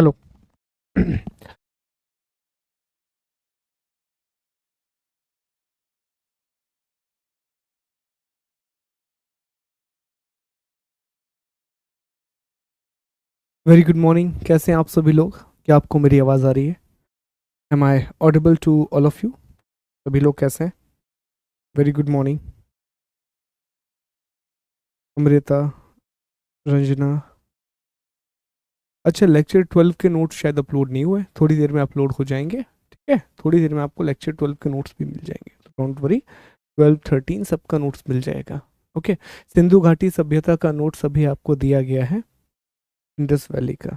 Hello. Very good morning. कैसे हैं आप सभी लोग? क्या आपको मेरी आवाज़ आ रही है? Am I audible to all of you? सभी लोग कैसे हैं? Very good morning. Amrita, Ranjana. अच्छा, लेक्चर 12 के नोट्स शायद अपलोड नहीं हुए, थोड़ी देर में अपलोड हो जाएंगे। ठीक है, थोड़ी देर में आपको लेक्चर 12 के नोट्स भी मिल जाएंगे, तो डोंट वरी। 12 13 सबका नोट्स मिल जाएगा। ओके। सिंधु घाटी सभ्यता का नोट्स अभी आपको दिया गया है, इंडस वैली का।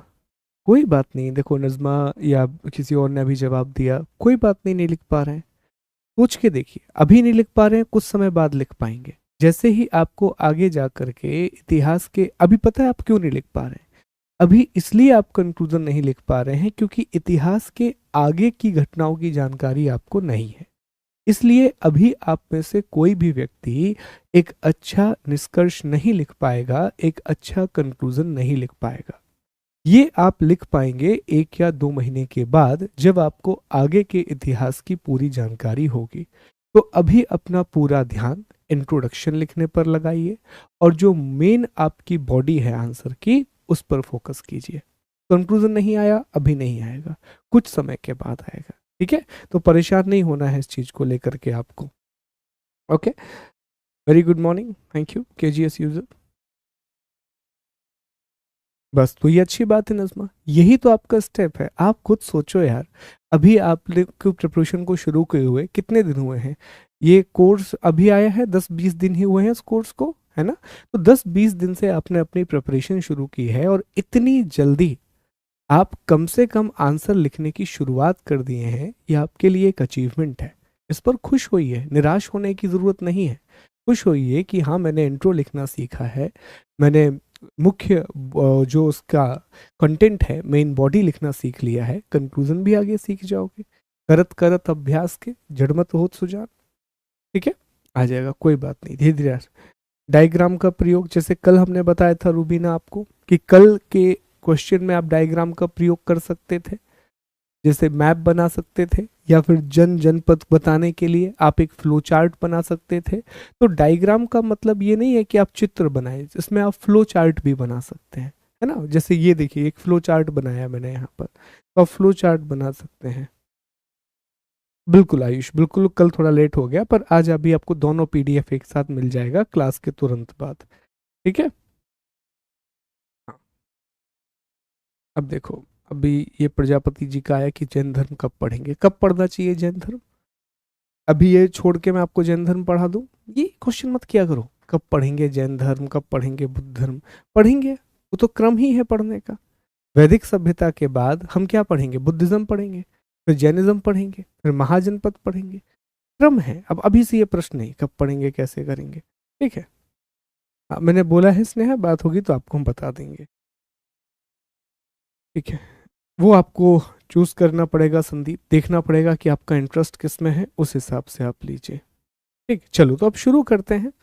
कोई बात नहीं, देखो नज़मा या किसी और ने अभी जवाब दिया, कोई बात नहीं, नहीं लिख पा रहे हैं। सोच के देखिए, अभी नहीं लिख पा रहे हैं, कुछ समय बाद लिख पाएंगे। जैसे ही आपको आगे जा करके इतिहास के, अभी पता है आप क्यों नहीं लिख पा रहे हैं? अभी इसलिए आप कंक्लूजन नहीं लिख पा रहे हैं क्योंकि इतिहास के आगे की घटनाओं की जानकारी आपको नहीं है। इसलिए अभी आप में से कोई भी व्यक्ति एक अच्छा निष्कर्ष नहीं लिख पाएगा, एक अच्छा कंक्लूजन नहीं लिख पाएगा। ये आप लिख पाएंगे 1 या 2 महीने के बाद, जब आपको आगे के इतिहास की पूरी जानकारी होगी। तो अभी अपना पूरा ध्यान इंट्रोडक्शन लिखने पर लगाइए, और जो मेन आपकी बॉडी है आंसर की, उस पर फोकस कीजिए। कंक्लूजन नहीं आया, अभी नहीं आएगा, कुछ समय के बाद आएगा। ठीक है, तो परेशान नहीं होना है इस चीज को लेकर के आपको। Okay. Very good morning, thank you KGS user. बस, तो ये अच्छी बात है नज़मा, यही तो आपका स्टेप है। आप खुद सोचो यार, अभी आप लोग प्रिपरेशन को शुरू किए हुए कितने दिन हुए हैं? ये कोर्स अभी आया है, 10-20 दिन ही हुए हैं इस कोर्स को, है ना? तो 10-20 दिन से आपने अपनी प्रिपरेशन शुरू की है, और इतनी जल्दी आप कम से कम आंसर लिखने की शुरुआत कर दिए हैं। ये आपके लिए एक अचीवमेंट है। इस पर खुश होइए, निराश होने की ज़रूरत नहीं है। खुश होइए कि हाँ, मैंने इंट्रो लिखना सीखा है, मैंने मुख्य जो उसका कंटेंट है, मेन बॉडी लिखना सीख लिया है। कंक्लूजन भी आगे सीख जाओगे। करत करत अभ्यास के जड़मत होत सुजान। ठीक है, आ जाएगा, कोई बात नहीं, धीरे धीरे। डायग्राम का प्रयोग, जैसे कल हमने बताया था रूबीना आपको, कि कल के क्वेश्चन में आप डायग्राम का प्रयोग कर सकते थे। जैसे मैप बना सकते थे, या फिर जनपद बताने के लिए आप एक फ्लो चार्ट बना सकते थे। तो डायग्राम का मतलब ये नहीं है कि आप चित्र बनाएं, इसमें आप फ्लो चार्ट भी बना सकते हैं, है ना? जैसे ये देखिए, एक फ्लो चार्ट बनाया मैंने यहाँ पर, तो आप फ्लो चार्ट बना सकते हैं। बिल्कुल आयुष, बिल्कुल। कल थोड़ा लेट हो गया, पर आज अभी आपको दोनों पीडीएफ एक साथ मिल जाएगा क्लास के तुरंत बाद। ठीक है। हाँ, अब देखो, अभी ये प्रजापति जी का आया कि जैन धर्म कब पढ़ेंगे, कब पढ़ना चाहिए जैन धर्म। अभी ये छोड़ के मैं आपको जैन धर्म पढ़ा दूं, ये क्वेश्चन मत किया करो। कब पढ़ेंगे जैन धर्म, कब पढ़ेंगे बुद्ध धर्म? पढ़ेंगे, वो तो क्रम ही है पढ़ने का। वैदिक सभ्यता के बाद हम क्या पढ़ेंगे? बुद्धिज्म पढ़ेंगे, फिर जैनिज्म पढ़ेंगे, फिर महाजनपद पढ़ेंगे। क्रम है। अब अभी से ये प्रश्न नहीं कब पढ़ेंगे, कैसे करेंगे। ठीक है। हाँ, मैंने बोला है स्नेहा, बात होगी तो आपको हम बता देंगे। ठीक है, वो आपको चूज करना पड़ेगा संदीप, देखना पड़ेगा कि आपका इंटरेस्ट किस में है, उस हिसाब से आप लीजिए। ठीक, चलो तो अब शुरू करते हैं।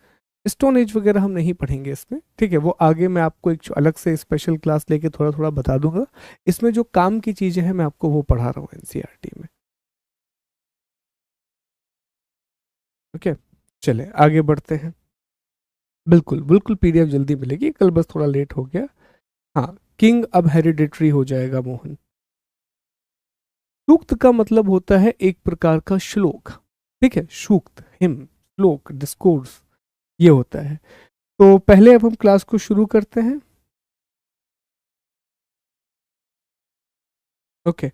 स्टोन एज वगैरह हम नहीं पढ़ेंगे इसमें, ठीक है? वो आगे मैं आपको एक अलग से स्पेशल क्लास लेके थोड़ा थोड़ा बता दूंगा। इसमें जो काम की चीजें हैं मैं आपको वो पढ़ा रहा हूँ एनसीईआरटी में। ओके, चले आगे बढ़ते हैं। बिल्कुल बिल्कुल, पीडीएफ जल्दी मिलेगी, कल बस थोड़ा लेट हो गया। हाँ, किंग अब हेरिडिटरी हो जाएगा मोहन। सूक्त का मतलब होता है एक प्रकार का श्लोक। ठीक है, सूक्त, हिम, श्लोक, डिस्कोर्स, ये होता है। तो पहले अब हम क्लास को शुरू करते हैं। ओके,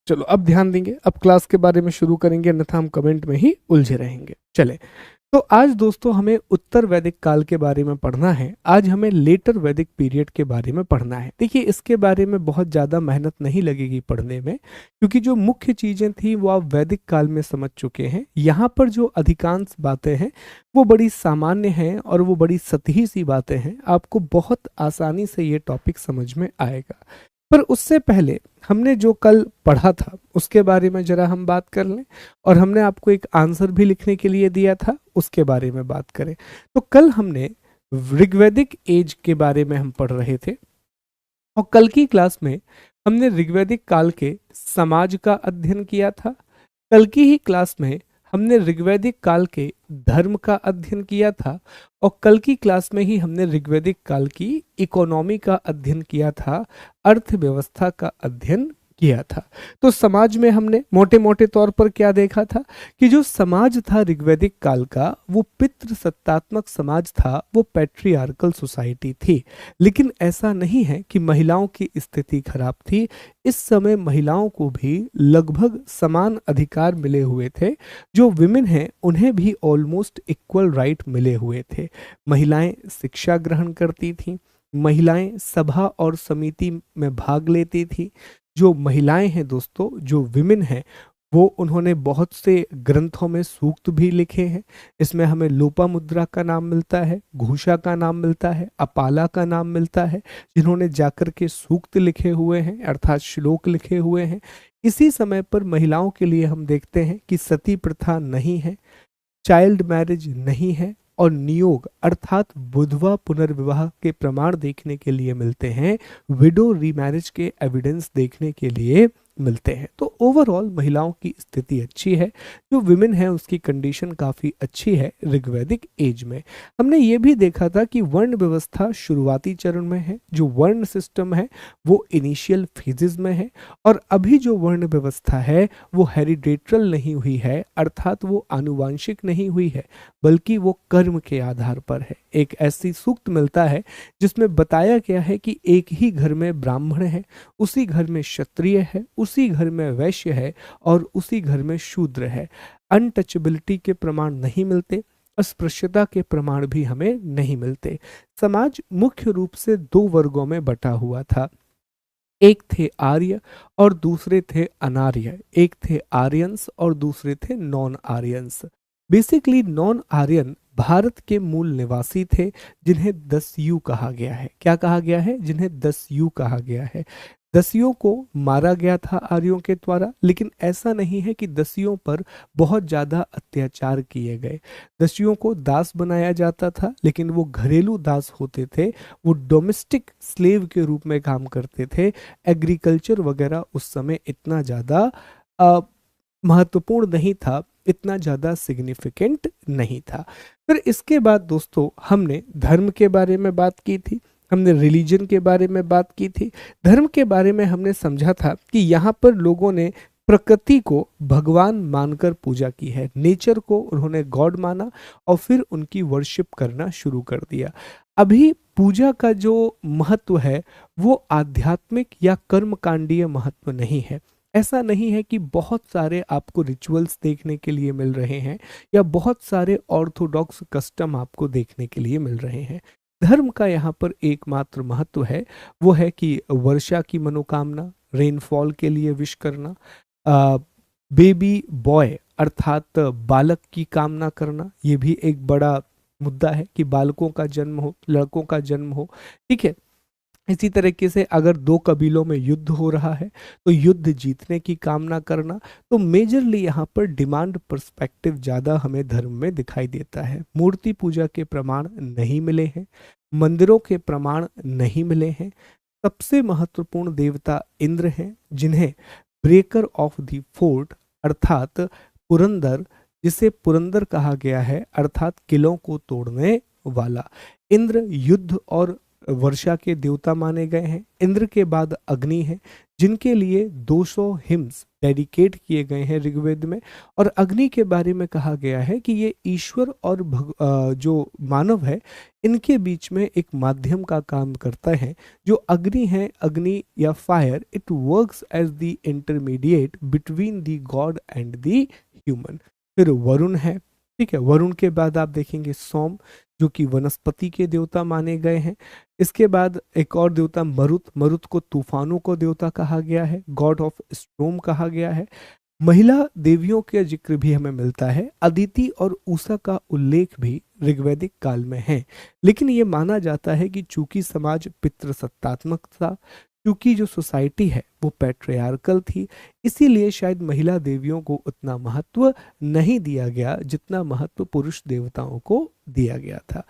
चलो अब ध्यान देंगे, अब क्लास के बारे में शुरू करेंगे, अन्यथा हम कमेंट में ही उलझे रहेंगे। चले, तो आज दोस्तों हमें उत्तर वैदिक काल के बारे में पढ़ना है। आज हमें लेटर वैदिक पीरियड के बारे में पढ़ना है। देखिए, इसके बारे में बहुत ज़्यादा मेहनत नहीं लगेगी पढ़ने में, क्योंकि जो मुख्य चीज़ें थी वो आप वैदिक काल में समझ चुके हैं। यहाँ पर जो अधिकांश बातें हैं वो बड़ी सामान्य हैं, और वो बड़ी सतही सी बातें हैं। आपको बहुत आसानी से ये टॉपिक समझ में आएगा। पर उससे पहले हमने जो कल पढ़ा था उसके बारे में जरा हम बात कर लें, और हमने आपको एक आंसर भी लिखने के लिए दिया था, उसके बारे में बात करें। तो कल हमने ऋग्वैदिक एज के बारे में हम पढ़ रहे थे और कल की क्लास में हमने ऋग्वैदिक काल के समाज का अध्ययन किया था। कल की ही क्लास में हमने ऋग्वैदिक काल के धर्म का अध्ययन किया था और कल की क्लास में ही हमने ऋग्वैदिक काल की इकोनॉमी का अध्ययन किया था, अर्थव्यवस्था का अध्ययन किया था। तो समाज में हमने मोटे मोटे तौर पर क्या देखा था कि जो समाज था ऋग्वैदिक काल का वो पितृसत्तात्मक समाज था, वो पैट्रियार्कल सोसाइटी थी। लेकिन ऐसा नहीं है कि महिलाओं की स्थिति खराब थी। इस समय महिलाओं को भी लगभग समान अधिकार मिले हुए थे। जो विमेन हैं उन्हें भी ऑलमोस्ट इक्वल राइट मिले हुए थे। महिलाएं शिक्षा ग्रहण करती थीं, महिलाएं सभा और समिति में भाग लेती थी। जो महिलाएं हैं दोस्तों, जो विमेन हैं, वो उन्होंने बहुत से ग्रंथों में सूक्त भी लिखे हैं। इसमें हमें लोपामुद्रा का नाम मिलता है, घोषा का नाम मिलता है, अपाला का नाम मिलता है, जिन्होंने जाकर के सूक्त लिखे हुए हैं अर्थात श्लोक लिखे हुए हैं। इसी समय पर महिलाओं के लिए हम देखते हैं कि सती प्रथा नहीं है, चाइल्ड मैरिज नहीं है और नियोग अर्थात विधवा पुनर्विवाह के प्रमाण देखने के लिए मिलते हैं, विडो रीमैरिज के एविडेंस देखने के लिए मिलते हैं। तो ओवरऑल महिलाओं की स्थिति अच्छी है, जो विमेन है उसकी कंडीशन काफ़ी अच्छी है ऋग्वैदिक एज में। हमने ये भी देखा था कि वर्ण व्यवस्था शुरुआती चरण में है, जो वर्ण सिस्टम है वो इनिशियल फेजेस में है और अभी जो वर्ण व्यवस्था है वो हेरिडेटरल नहीं हुई है, अर्थात वो आनुवांशिक नहीं हुई है, बल्कि वो कर्म के आधार पर है। एक ऐसी सूक्त मिलता है जिसमें बताया गया है कि एक ही घर में ब्राह्मण है, उसी घर में क्षत्रिय है, उसी घर में वैश्य है और उसी घर में शूद्र है। अनटचेबिलिटी के प्रमाण नहीं मिलते, अस्पृश्यता के प्रमाण भी हमें नहीं मिलते। समाज मुख्य रूप से दो वर्गों में बटा हुआ था, एक थे आर्य और दूसरे थे अनार्य, एक थे आर्यंस और दूसरे थे non Aryans. Basically non Aryan Bharat के मूल निवासी थे, जिन्हें दस्यु कहा गया है। क्या कहा गया है? जिन्हें दस्यु कहा गया है। दस्युओं को मारा गया था आर्यों के द्वारा, लेकिन ऐसा नहीं है कि दस्युओं पर बहुत ज़्यादा अत्याचार किए गए। दस्युओं को दास बनाया जाता था, लेकिन वो घरेलू दास होते थे, वो डोमेस्टिक स्लेव के रूप में काम करते थे। एग्रीकल्चर वगैरह उस समय इतना ज़्यादा महत्वपूर्ण नहीं था, इतना ज़्यादा सिग्निफिकेंट नहीं था। फिर इसके बाद दोस्तों हमने धर्म के बारे में बात की थी, हमने रिलीजन के बारे में बात की थी। धर्म के बारे में हमने समझा था कि यहाँ पर लोगों ने प्रकृति को भगवान मानकर पूजा की है, नेचर को उन्होंने गॉड माना और फिर उनकी वर्शिप करना शुरू कर दिया। अभी पूजा का जो महत्व है वो आध्यात्मिक या कर्मकांडीय महत्व नहीं है। ऐसा नहीं है कि बहुत सारे आपको रिचुअल्स देखने के लिए मिल रहे हैं या बहुत सारे ऑर्थोडॉक्स कस्टम आपको देखने के लिए मिल रहे हैं। धर्म का यहाँ पर एकमात्र महत्व है, वो है कि वर्षा की मनोकामना, रेनफॉल के लिए विश करना, बेबी बॉय अर्थात बालक की कामना करना। ये भी एक बड़ा मुद्दा है कि बालकों का जन्म हो, लड़कों का जन्म हो, ठीक है। इसी तरीके से अगर दो कबीलों में युद्ध हो रहा है तो युद्ध जीतने की कामना करना। तो मेजरली यहाँ पर डिमांड पर्सपेक्टिव ज़्यादा हमें धर्म में दिखाई देता है। मूर्ति पूजा के प्रमाण नहीं मिले हैं, मंदिरों के प्रमाण नहीं मिले हैं। सबसे महत्वपूर्ण देवता इंद्र हैं, जिन्हें ब्रेकर ऑफ द फोर्ट अर्थात पुरंदर, जिसे पुरंदर कहा गया है अर्थात किलों को तोड़ने वाला। इंद्र युद्ध और वर्षा के देवता माने गए हैं। इंद्र के बाद अग्नि है, जिनके लिए 200 हिम्स डेडिकेट किए गए हैं ऋग्वेद में। और अग्नि के बारे में कहा गया है कि ये ईश्वर और जो मानव है इनके बीच में एक माध्यम का काम करता है। जो अग्नि है, अग्नि या fire, it works as the intermediate between the god and the human. फिर वरुण है, ठीक है। वरुण के बाद आप देखेंगे सोम, जो कि वनस्पति के देवता माने गए हैं। इसके बाद एक और देवता मरुत, मरुत को तूफानों को देवता कहा गया है, गॉड ऑफ स्टॉर्म कहा गया है। महिला देवियों का जिक्र भी हमें मिलता है, अदिति और उषा का उल्लेख भी ऋग्वैदिक काल में है। लेकिन ये माना जाता है कि चूंकि समाज पितृसत्तात्मक था, क्योंकि जो सोसाइटी है वो पैट्रियार्कल थी, इसीलिए शायद महिला देवियों को उतना महत्व नहीं दिया गया जितना महत्व पुरुष देवताओं को दिया गया था।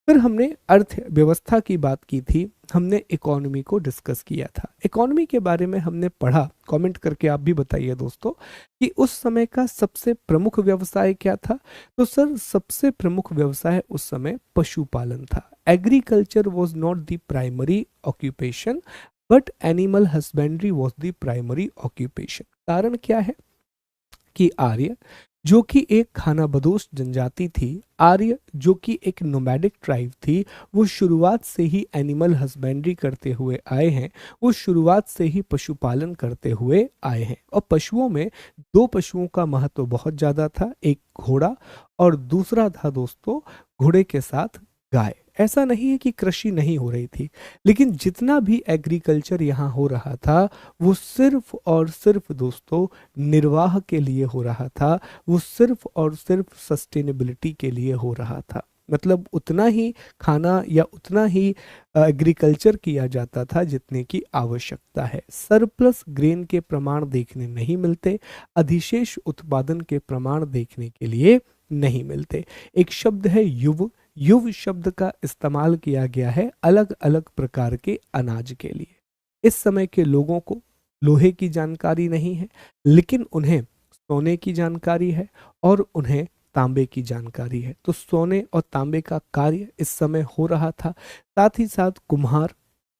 फिर हमने अर्थव्यवस्था की बात की थी, हमने इकोनॉमी को डिस्कस किया था। इकोनॉमी के बारे में हमने पढ़ा, कमेंट करके आप भी बताइए दोस्तों, कि उस समय का सबसे प्रमुख व्यवसाय क्या था। तो सर सबसे प्रमुख व्यवसाय उस समय पशुपालन था। Agriculture was not the primary occupation but animal husbandry was the primary occupation. कारण क्या है कि आर्य जो कि एक खानाबदोश जनजाति थी, आर्य जो कि एक नोमैडिक ट्राइब थी, वो शुरुआत से ही एनिमल हस्बेंड्री करते हुए आए हैं, वो शुरुआत से ही पशुपालन करते हुए आए हैं। और पशुओं में दो पशुओं का महत्व बहुत ज़्यादा था, एक घोड़ा और दूसरा था दोस्तों घोड़े के साथ गाय। ऐसा नहीं है कि कृषि नहीं हो रही थी, लेकिन जितना भी एग्रीकल्चर यहाँ हो रहा था वो सिर्फ और सिर्फ दोस्तों निर्वाह के लिए हो रहा था, वो सिर्फ और सिर्फ सस्टेनेबिलिटी के लिए हो रहा था। मतलब उतना ही खाना या उतना ही एग्रीकल्चर किया जाता था जितने की आवश्यकता है। सरप्लस ग्रेन के प्रमाण देखने नहीं मिलते, अधिशेष उत्पादन के प्रमाण देखने के लिए नहीं मिलते। एक शब्द है युव, युव शब्द का इस्तेमाल किया गया है अलग अलग प्रकार के अनाज के लिए। इस समय के लोगों को लोहे की जानकारी नहीं है, लेकिन उन्हें सोने की जानकारी है और उन्हें तांबे की जानकारी है। तो सोने और तांबे का कार्य इस समय हो रहा था। साथ ही साथ कुम्हार,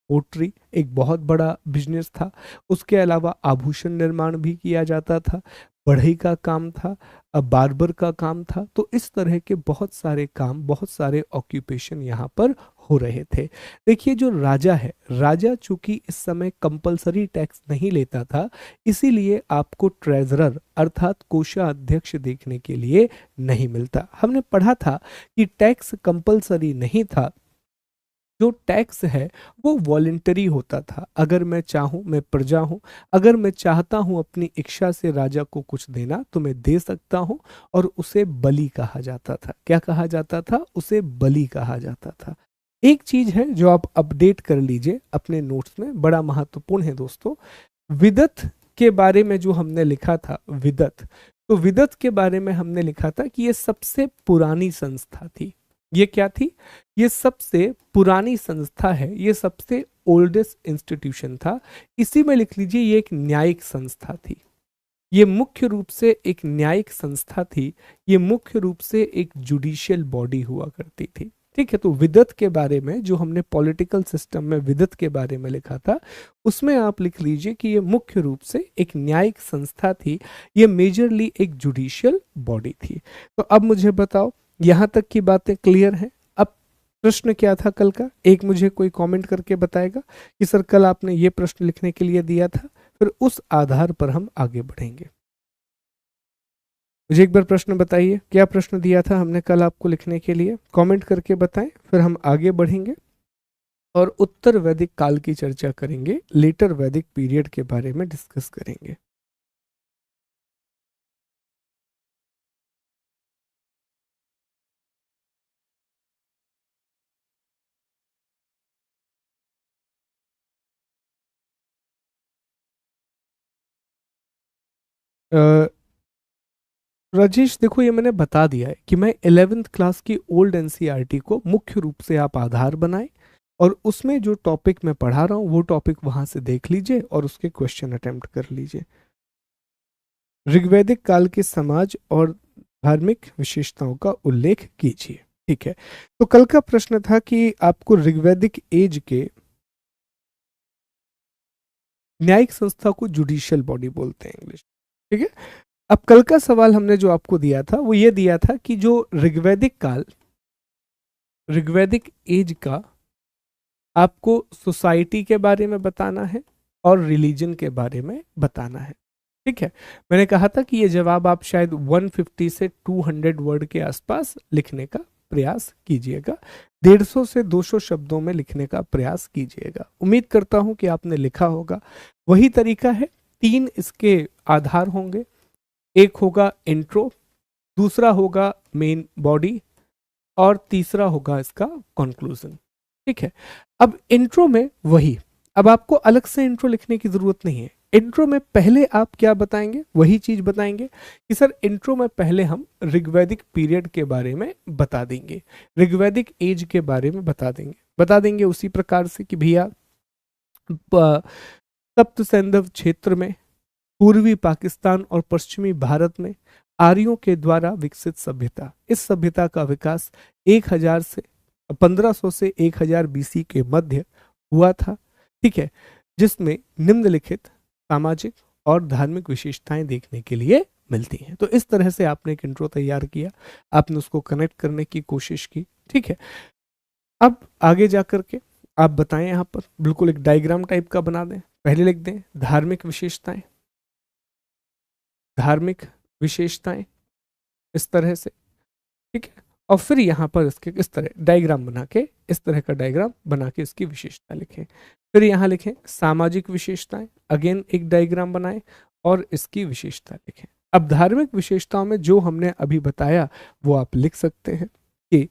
पोट्री एक बहुत बड़ा बिजनेस था। उसके अलावा आभूषण निर्माण भी किया जाता था, बढ़ई का काम था, बार्बर का काम था। तो इस तरह के बहुत सारे काम, बहुत सारे ऑक्यूपेशन यहाँ पर हो रहे थे। देखिए जो राजा है, राजा चूंकि इस समय कंपलसरी टैक्स नहीं लेता था, इसीलिए आपको ट्रेजरर अर्थात कोषाध्यक्ष देखने के लिए नहीं मिलता। हमने पढ़ा था कि टैक्स कंपलसरी नहीं था, जो टैक्स है वो वॉलेंटरी होता था। अगर मैं चाहूँ, मैं प्रजा हूँ, अगर मैं चाहता हूँ अपनी इच्छा से राजा को कुछ देना तो मैं दे सकता हूँ, और उसे बलि कहा जाता था। क्या कहा जाता था? उसे बलि कहा जाता था। एक चीज है जो आप अपडेट कर लीजिए अपने नोट्स में, बड़ा महत्वपूर्ण है दोस्तों। विदत के बारे में जो हमने लिखा था, विदत, तो विदत के बारे में हमने लिखा था कि ये सबसे पुरानी संस्था थी। ये क्या थी? ये सबसे पुरानी संस्था है, ये सबसे ओल्डेस्ट इंस्टीट्यूशन था। इसी में लिख लीजिए ये एक न्यायिक संस्था थी। ये मुख्य रूप से एक न्यायिक संस्था थी, ये मुख्य रूप से एक जुडिशियल बॉडी हुआ करती थी। ठीक है, तो विदत के बारे में जो हमने पॉलिटिकल सिस्टम में विदत के बारे में लिखा था, उसमें आप लिख लीजिए कि ये मुख्य रूप से एक न्यायिक संस्था थी, ये मेजरली एक जुडिशियल बॉडी थी। तो अब मुझे बताओ यहां तक की बातें क्लियर हैं? अब प्रश्न क्या था कल का? एक मुझे कोई कमेंट करके बताएगा कि सर कल आपने ये प्रश्न लिखने के लिए दिया था, फिर उस आधार पर हम आगे बढ़ेंगे। मुझे एक बार प्रश्न बताइए, क्या प्रश्न दिया था हमने कल आपको लिखने के लिए? कमेंट करके बताएं, फिर हम आगे बढ़ेंगे और उत्तर वैदिक काल की चर्चा करेंगे, लेटर वैदिक पीरियड के बारे में डिस्कस करेंगे। राजेश देखो, ये मैंने बता दिया है कि मैं 11th क्लास की ओल्ड एनसीईआरटी को मुख्य रूप से आप आधार बनाएं, और उसमें जो टॉपिक मैं पढ़ा रहा हूँ वो टॉपिक वहां से देख लीजिए और उसके क्वेश्चन अटेम्प्ट कर लीजिए। ऋग्वैदिक काल के समाज और धार्मिक विशेषताओं का उल्लेख कीजिए। ठीक है, तो कल का प्रश्न था कि आपको ऋग्वैदिक एज के न्यायिक संस्था को जुडिशियल बॉडी बोलते हैं इंग्लिश। ठीक है, अब कल का सवाल हमने जो आपको दिया था वो ये दिया था कि जो ऋग्वैदिक काल, ऋग्वैदिक एज का आपको सोसाइटी के बारे में बताना है और रिलीजन के बारे में बताना है। ठीक है, मैंने कहा था कि ये जवाब आप शायद 150 से 200 वर्ड के आसपास लिखने का प्रयास कीजिएगा, 150 से 200 शब्दों में लिखने का प्रयास कीजिएगा। उम्मीद करता हूं कि आपने लिखा होगा। वही तरीका है, 3 इसके आधार होंगे। एक होगा इंट्रो, दूसरा होगा मेन बॉडी, और तीसरा होगा इसका कंक्लूजन। ठीक है, अब इंट्रो में वही, अब आपको अलग से इंट्रो लिखने की जरूरत नहीं है, इंट्रो में पहले आप क्या बताएंगे, वही चीज बताएंगे कि सर इंट्रो में पहले हम ऋग्वैदिक पीरियड के बारे में बता देंगे, ऋग्वैदिक एज के बारे में बता देंगे उसी प्रकार से कि भैया सप्त सैंधव क्षेत्र में, पूर्वी पाकिस्तान और पश्चिमी भारत में आर्यों के द्वारा विकसित सभ्यता, इस सभ्यता का विकास 1000 से 1500 से 1000 बीसी के मध्य हुआ था, ठीक है, जिसमें निम्नलिखित सामाजिक और धार्मिक विशेषताएं देखने के लिए मिलती हैं। तो इस तरह से आपने एक इंट्रो तैयार किया, आपने उसको कनेक्ट करने की कोशिश की, ठीक है। अब आगे जाकर के आप बताएं, यहाँ पर बिल्कुल एक डायग्राम टाइप का बना दें, पहले लिख दें धार्मिक विशेषताएं, धार्मिक विशेषताएं इस तरह से, ठीक है, और फिर यहाँ पर इसके इस तरह डायग्राम बना के, इस तरह का डायग्राम बना के इसकी विशेषता लिखें। फिर यहाँ लिखें सामाजिक विशेषताएं, अगेन एक डायग्राम बनाएं और इसकी विशेषता लिखें। अब धार्मिक विशेषताओं में जो हमने अभी बताया वो आप लिख सकते हैं कि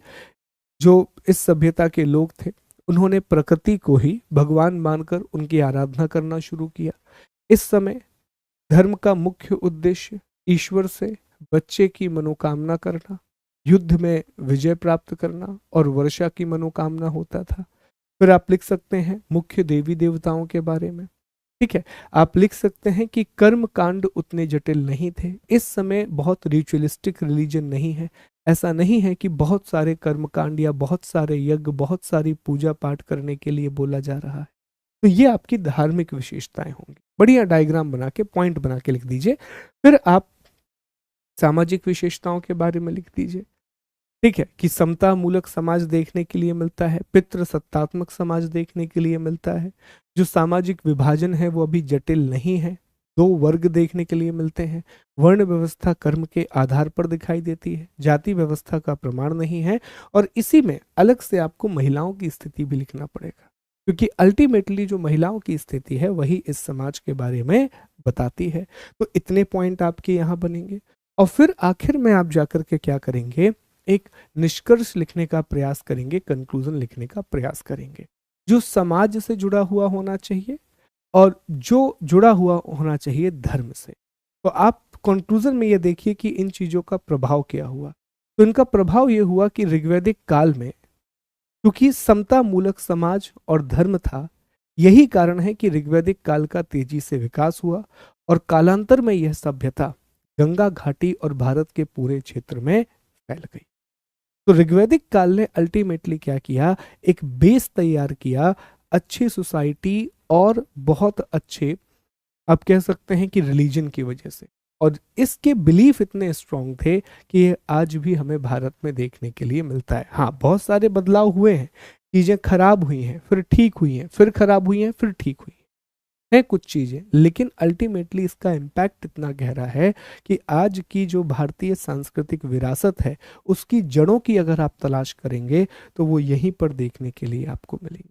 जो इस सभ्यता के लोग थे उन्होंने प्रकृति को ही भगवान मानकर उनकी आराधना करना शुरू किया। इस समय धर्म का मुख्य उद्देश्य ईश्वर से बच्चे की मनोकामना करना, युद्ध में विजय प्राप्त करना और वर्षा की मनोकामना होता था। फिर आप लिख सकते हैं मुख्य देवी देवताओं के बारे में, ठीक है। आप लिख सकते हैं कि कर्म कांड उतने जटिल नहीं थे, इस समय बहुत रिचुअलिस्टिक रिलीजन नहीं है, ऐसा नहीं है कि बहुत सारे कर्म कांड या बहुत सारे यज्ञ, बहुत सारी पूजा पाठ करने के लिए बोला जा रहा है। तो ये आपकी धार्मिक विशेषताएं होंगी। बढ़िया डायग्राम बना के, पॉइंट बना के लिख दीजिए। फिर आप सामाजिक विशेषताओं के बारे में लिख दीजिए, ठीक है, कि समता मूलक समाज देखने के लिए मिलता है, पितृ सत्तात्मक समाज देखने के लिए मिलता है, जो सामाजिक विभाजन है वो अभी जटिल नहीं है, 2 वर्ग देखने के लिए मिलते हैं, वर्ण व्यवस्था कर्म के आधार पर दिखाई देती है, जाति व्यवस्था का प्रमाण नहीं है, और इसी में अलग से आपको महिलाओं की स्थिति भी लिखना पड़ेगा, क्योंकि अल्टीमेटली जो महिलाओं की स्थिति है वही इस समाज के बारे में बताती है। तो इतने पॉइंट आपके यहाँ बनेंगे, और फिर आखिर में आप जाकर के क्या करेंगे, एक निष्कर्ष लिखने का प्रयास करेंगे, कंक्लूजन लिखने का प्रयास करेंगे, जो समाज से जुड़ा हुआ होना चाहिए और जो जुड़ा हुआ होना चाहिए धर्म से। तो आप कंक्लूजन में ये देखिए कि इन चीजों का प्रभाव क्या हुआ। तो इनका प्रभाव ये हुआ कि ऋग्वैदिक काल में क्योंकि समता मूलक समाज और धर्म था, यही कारण है कि ऋग्वैदिक काल का तेजी से विकास हुआ और कालांतर में यह सभ्यता गंगा घाटी और भारत के पूरे क्षेत्र में फैल गई। तो ऋग्वैदिक काल ने अल्टीमेटली क्या किया, एक बेस तैयार किया अच्छी सोसाइटी और बहुत अच्छे, आप कह सकते हैं कि रिलीजन की वजह से, और इसके बिलीफ इतने स्ट्रांग थे कि ये आज भी हमें भारत में देखने के लिए मिलता है। हाँ, बहुत सारे बदलाव हुए हैं, चीजें खराब हुई हैं, फिर ठीक हुई हैं, फिर खराब हुई हैं, फिर ठीक हुई है कुछ चीजें, लेकिन अल्टीमेटली इसका इम्पैक्ट इतना गहरा है कि आज की जो भारतीय सांस्कृतिक विरासत है उसकी जड़ों की अगर आप तलाश करेंगे तो वो यहीं पर देखने के लिए आपको मिलेंगी,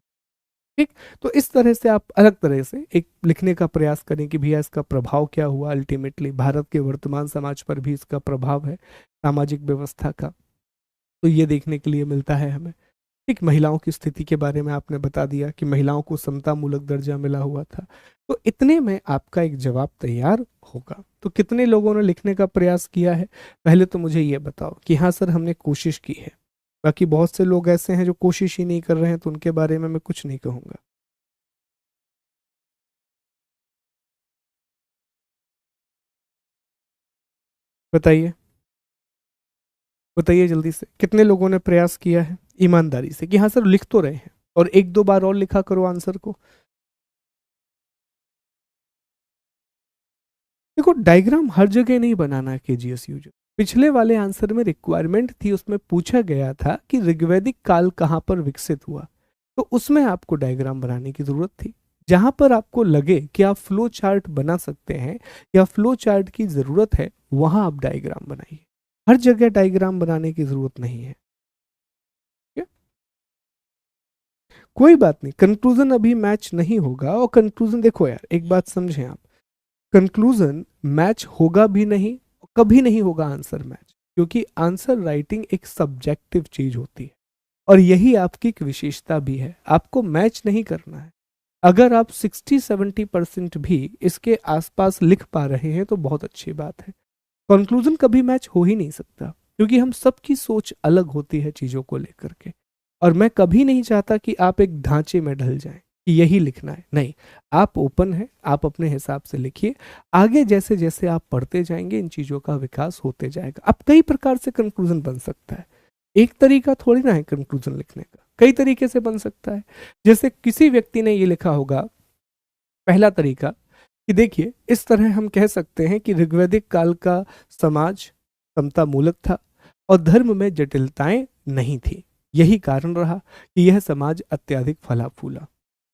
ठीक। तो इस तरह से आप अलग तरह से एक लिखने का प्रयास करें कि भैया इसका प्रभाव क्या हुआ, अल्टीमेटली भारत के वर्तमान समाज पर भी इसका प्रभाव है, सामाजिक व्यवस्था का, तो ये देखने के लिए मिलता है हमें। एक महिलाओं की स्थिति के बारे में आपने बता दिया कि महिलाओं को समता मूलक दर्जा मिला हुआ था। तो इतने में आपका एक जवाब तैयार होगा। तो कितने लोगों ने लिखने का प्रयास किया है, पहले तो मुझे ये बताओ कि हाँ सर हमने कोशिश की है। बाकी बहुत से लोग ऐसे हैं जो कोशिश ही नहीं कर रहे हैं, तो उनके बारे में मैं कुछ नहीं कहूंगा। बताइए, बताइए जल्दी से, कितने लोगों ने प्रयास किया है ईमानदारी से कि हाँ सर लिख तो रहे हैं, और 1-2 बार और लिखा करो आंसर को। देखो डायग्राम हर जगह नहीं बनाना है केजीएस यूजर। पिछले वाले आंसर में रिक्वायरमेंट थी, उसमें पूछा गया था कि ऋग्वैदिक काल कहाँ पर विकसित हुआ, तो उसमें आपको डायग्राम बनाने की जरूरत थी। जहां पर आपको लगे कि आप फ्लो चार्ट बना सकते हैं या फ्लो चार्ट की जरूरत है, वहां आप डायग्राम बनाइए, हर जगह डायग्राम बनाने की जरूरत नहीं है, ठीक है? कोई बात नहीं, कंक्लूजन अभी मैच नहीं होगा, और कंक्लूजन देखो यार एक बात समझें आप, कंक्लूजन मैच होगा भी नहीं, कभी नहीं होगा आंसर मैच, क्योंकि आंसर राइटिंग एक सब्जेक्टिव चीज होती है और यही आपकी एक विशेषता भी है, आपको मैच नहीं करना है। अगर आप 60-70% भी इसके आसपास लिख पा रहे हैं तो बहुत अच्छी बात है। कंक्लूजन कभी मैच हो ही नहीं सकता, क्योंकि हम सबकी सोच अलग होती है चीजों को लेकर के। और मैं कभी नहीं चाहता कि आप एक ढांचे में ढल जाएं कि यही लिखना है, नहीं। आप ओपन है, आप अपने हिसाब से लिखिए। आगे जैसे जैसे आप पढ़ते जाएंगे इन चीजों का विकास होते जाएगा। अब कई प्रकार से कंक्लूजन बन सकता है, एक तरीका थोड़ी ना है कंक्लूजन लिखने का, कई तरीके से बन सकता है। जैसे किसी व्यक्ति ने ये लिखा होगा, पहला तरीका कि देखिए इस तरह हम कह सकते हैं कि ऋग्वैदिक काल का समाज समता मूलक था और धर्म में जटिलताएं नहीं थी, यही कारण रहा कि यह समाज अत्यधिक फला फूला।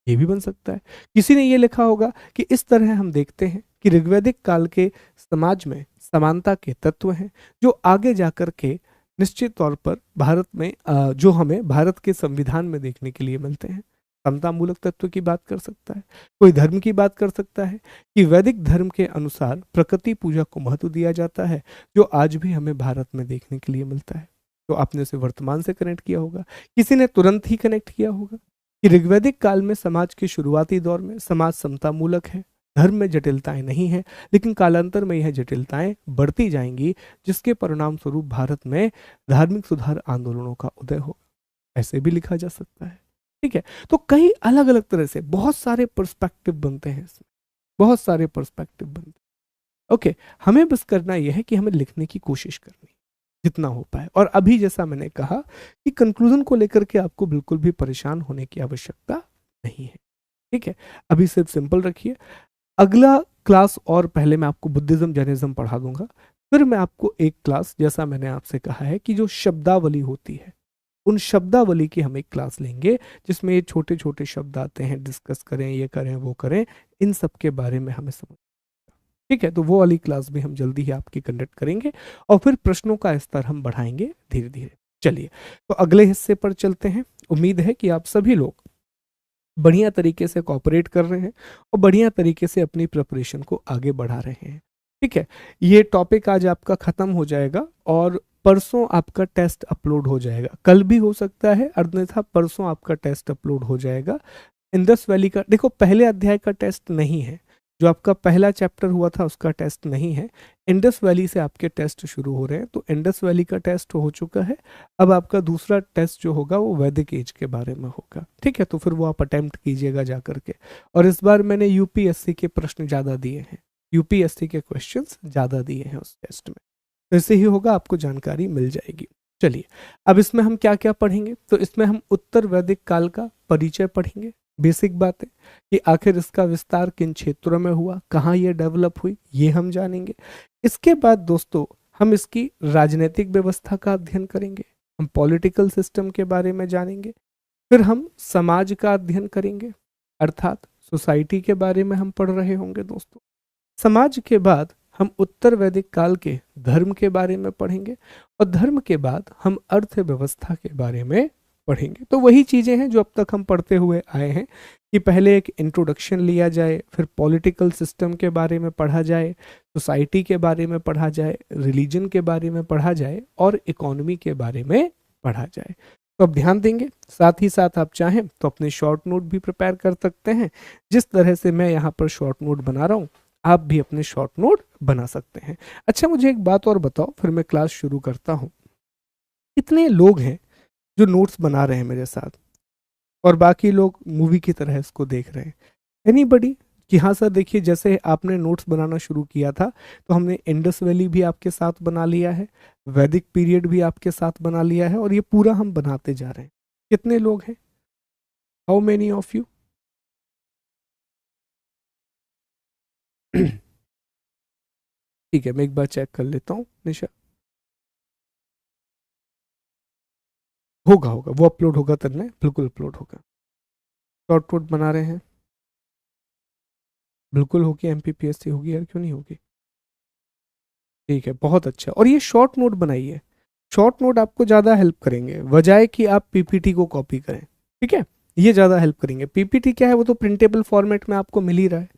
ये भी बन सकता है। किसी ने ये लिखा होगा कि इस तरह हम देखते हैं कि ऋग्वैदिक काल के समाज में समानता के तत्व हैं जो आगे जाकर के निश्चित तौर पर भारत में जो हमें भारत के संविधान में देखने के लिए मिलते हैं। समतामूलक तत्व की बात कर सकता है, कोई धर्म की बात कर सकता है कि वैदिक धर्म के अनुसार प्रकृति पूजा को महत्व दिया जाता है, जो आज भी हमें भारत में देखने के लिए मिलता है। तो आपने उसे वर्तमान से कनेक्ट किया होगा। किसी ने तुरंत ही कनेक्ट किया होगा कि ऋग्वैदिक काल में समाज के शुरुआती दौर में समाज समतामूलक है, धर्म में जटिलताएं नहीं है, लेकिन कालांतर में यह जटिलताएं बढ़ती जाएंगी, जिसके परिणाम स्वरूप भारत में धार्मिक सुधार आंदोलनों का उदय होगा। ऐसे भी लिखा जा सकता है। ठीक है, तो कई अलग अलग तरह से बहुत सारे पर्सपेक्टिव बनते हैं इसमें, बहुत सारे पर्सपेक्टिव बनते हैं। ओके, हमें बस करना यह है कि हमें लिखने की कोशिश करनी जितना हो पाए। और अभी जैसा मैंने कहा कि कंक्लूजन को लेकर के आपको बिल्कुल भी परेशान होने की आवश्यकता नहीं है। ठीक है, अभी सिर्फ सिंपल रखिए। अगला क्लास और पहले मैं आपको बुद्धिज्म जैनिज्म पढ़ा दूंगा, फिर मैं आपको एक क्लास, जैसा मैंने आपसे कहा है कि जो शब्दावली होती है, उन शब्दावली की हम एक क्लास लेंगे जिसमें ये छोटे छोटे शब्द आते हैं, डिस्कस करें, ये करें, वो करें, इन सब के बारे में हमें समझ। ठीक है, तो वो वाली क्लास भी हम जल्दी ही आपकी कंडक्ट करेंगे और फिर प्रश्नों का स्तर हम बढ़ाएंगे धीरे धीरे। चलिए, तो अगले हिस्से पर चलते हैं। उम्मीद है कि आप सभी लोग बढ़िया तरीके से कोऑपरेट कर रहे हैं और बढ़िया तरीके से अपनी प्रिपरेशन को आगे बढ़ा रहे हैं। ठीक है, ये टॉपिक आज आपका खत्म हो जाएगा और परसों आपका टेस्ट अपलोड हो जाएगा। कल भी हो सकता है, अन्यथा परसों आपका टेस्ट अपलोड हो जाएगा। इंडस वैली का देखो, पहले अध्याय का टेस्ट नहीं है, जो आपका पहला चैप्टर हुआ था उसका टेस्ट नहीं है। इंडस वैली से आपके टेस्ट शुरू हो रहे हैं, तो इंडस वैली का टेस्ट हो चुका है। अब आपका दूसरा टेस्ट जो होगा वो वैदिक एज के बारे में होगा। ठीक है, तो फिर वो आप अटेम्प्ट कीजिएगा जा करके। और इस बार मैंने यूपीएससी के प्रश्न ज़्यादा दिए हैं, यूपीएससी के क्वेश्चंस ज़्यादा दिए हैं उस टेस्ट में, तो इससे ही होगा, आपको जानकारी मिल जाएगी। चलिए, अब इसमें हम क्या क्या पढ़ेंगे, तो इसमें हम उत्तर वैदिक काल का परिचय पढ़ेंगे, बेसिक बातें कि आखिर इसका विस्तार किन क्षेत्रों में हुआ, कहाँ ये डेवलप हुई, ये हम जानेंगे। इसके बाद दोस्तों हम इसकी राजनीतिक व्यवस्था का अध्ययन करेंगे, हम पॉलिटिकल सिस्टम के बारे में जानेंगे। फिर हम समाज का अध्ययन करेंगे, अर्थात सोसाइटी के बारे में हम पढ़ रहे होंगे दोस्तों। समाज के बाद हम उत्तर वैदिक काल के धर्म के बारे में पढ़ेंगे और धर्म के बाद हम अर्थव्यवस्था के बारे में पढ़ेंगे। तो वही चीज़ें हैं जो अब तक हम पढ़ते हुए आए हैं कि पहले एक इंट्रोडक्शन लिया जाए, फिर पॉलिटिकल सिस्टम के बारे में पढ़ा जाए, सोसाइटी के बारे में पढ़ा जाए, रिलीजन के बारे में पढ़ा जाए और इकोनॉमी के बारे में पढ़ा जाए। तो अब ध्यान देंगे, साथ ही साथ आप चाहें तो अपने शॉर्ट नोट भी प्रिपेयर कर सकते हैं। जिस तरह से मैं यहाँ पर शॉर्ट नोट बना रहा हूँ, आप भी अपने शॉर्ट नोट बना सकते हैं। अच्छा, मुझे एक बात और बताओ, फिर मैं क्लास शुरू करता हूँ। कितने लोग हैं जो नोट्स बना रहे हैं मेरे साथ और बाकी लोग मूवी की तरह इसको देख रहे हैं? एनीबडी? कि हाँ सर, देखिए जैसे आपने नोट्स बनाना शुरू किया था तो हमने इंडस वैली भी आपके साथ बना लिया है, वैदिक पीरियड भी आपके साथ बना लिया है और ये पूरा हम बनाते जा रहे हैं। कितने लोग हैं? How many of you? ठीक है, मैं एक बार चेक कर लेता हूँ। निशा, होगा होगा, वो अपलोड होगा तब में, बिल्कुल अपलोड होगा। शॉर्ट नोट बना रहे हैं, बिल्कुल होगी, एमपीपीएससी होगी यार, क्यों नहीं होगी। ठीक है, बहुत अच्छा। और ये शॉर्ट नोट बनाइए, शॉर्ट नोट आपको ज़्यादा हेल्प करेंगे बजाय कि आप पीपीटी को कॉपी करें। ठीक है, ये ज़्यादा हेल्प करेंगे। पीपीटी क्या है, वो तो प्रिंटेबल फॉर्मेट में आपको मिल ही रहा है,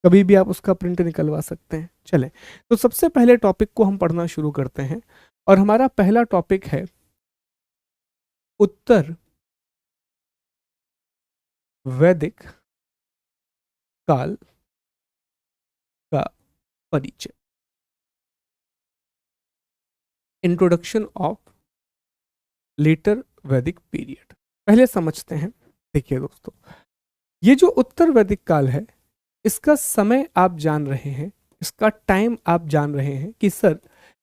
कभी भी आप उसका प्रिंट निकलवा सकते हैं। चलें, तो सबसे पहले टॉपिक को हम पढ़ना शुरू करते हैं और हमारा पहला टॉपिक है उत्तर वैदिक काल का परिचय। Introduction of later Vedic period. पहले समझते हैं। देखिए दोस्तों, ये जो उत्तर वैदिक काल है, इसका समय आप जान रहे हैं, इसका टाइम आप जान रहे हैं कि सर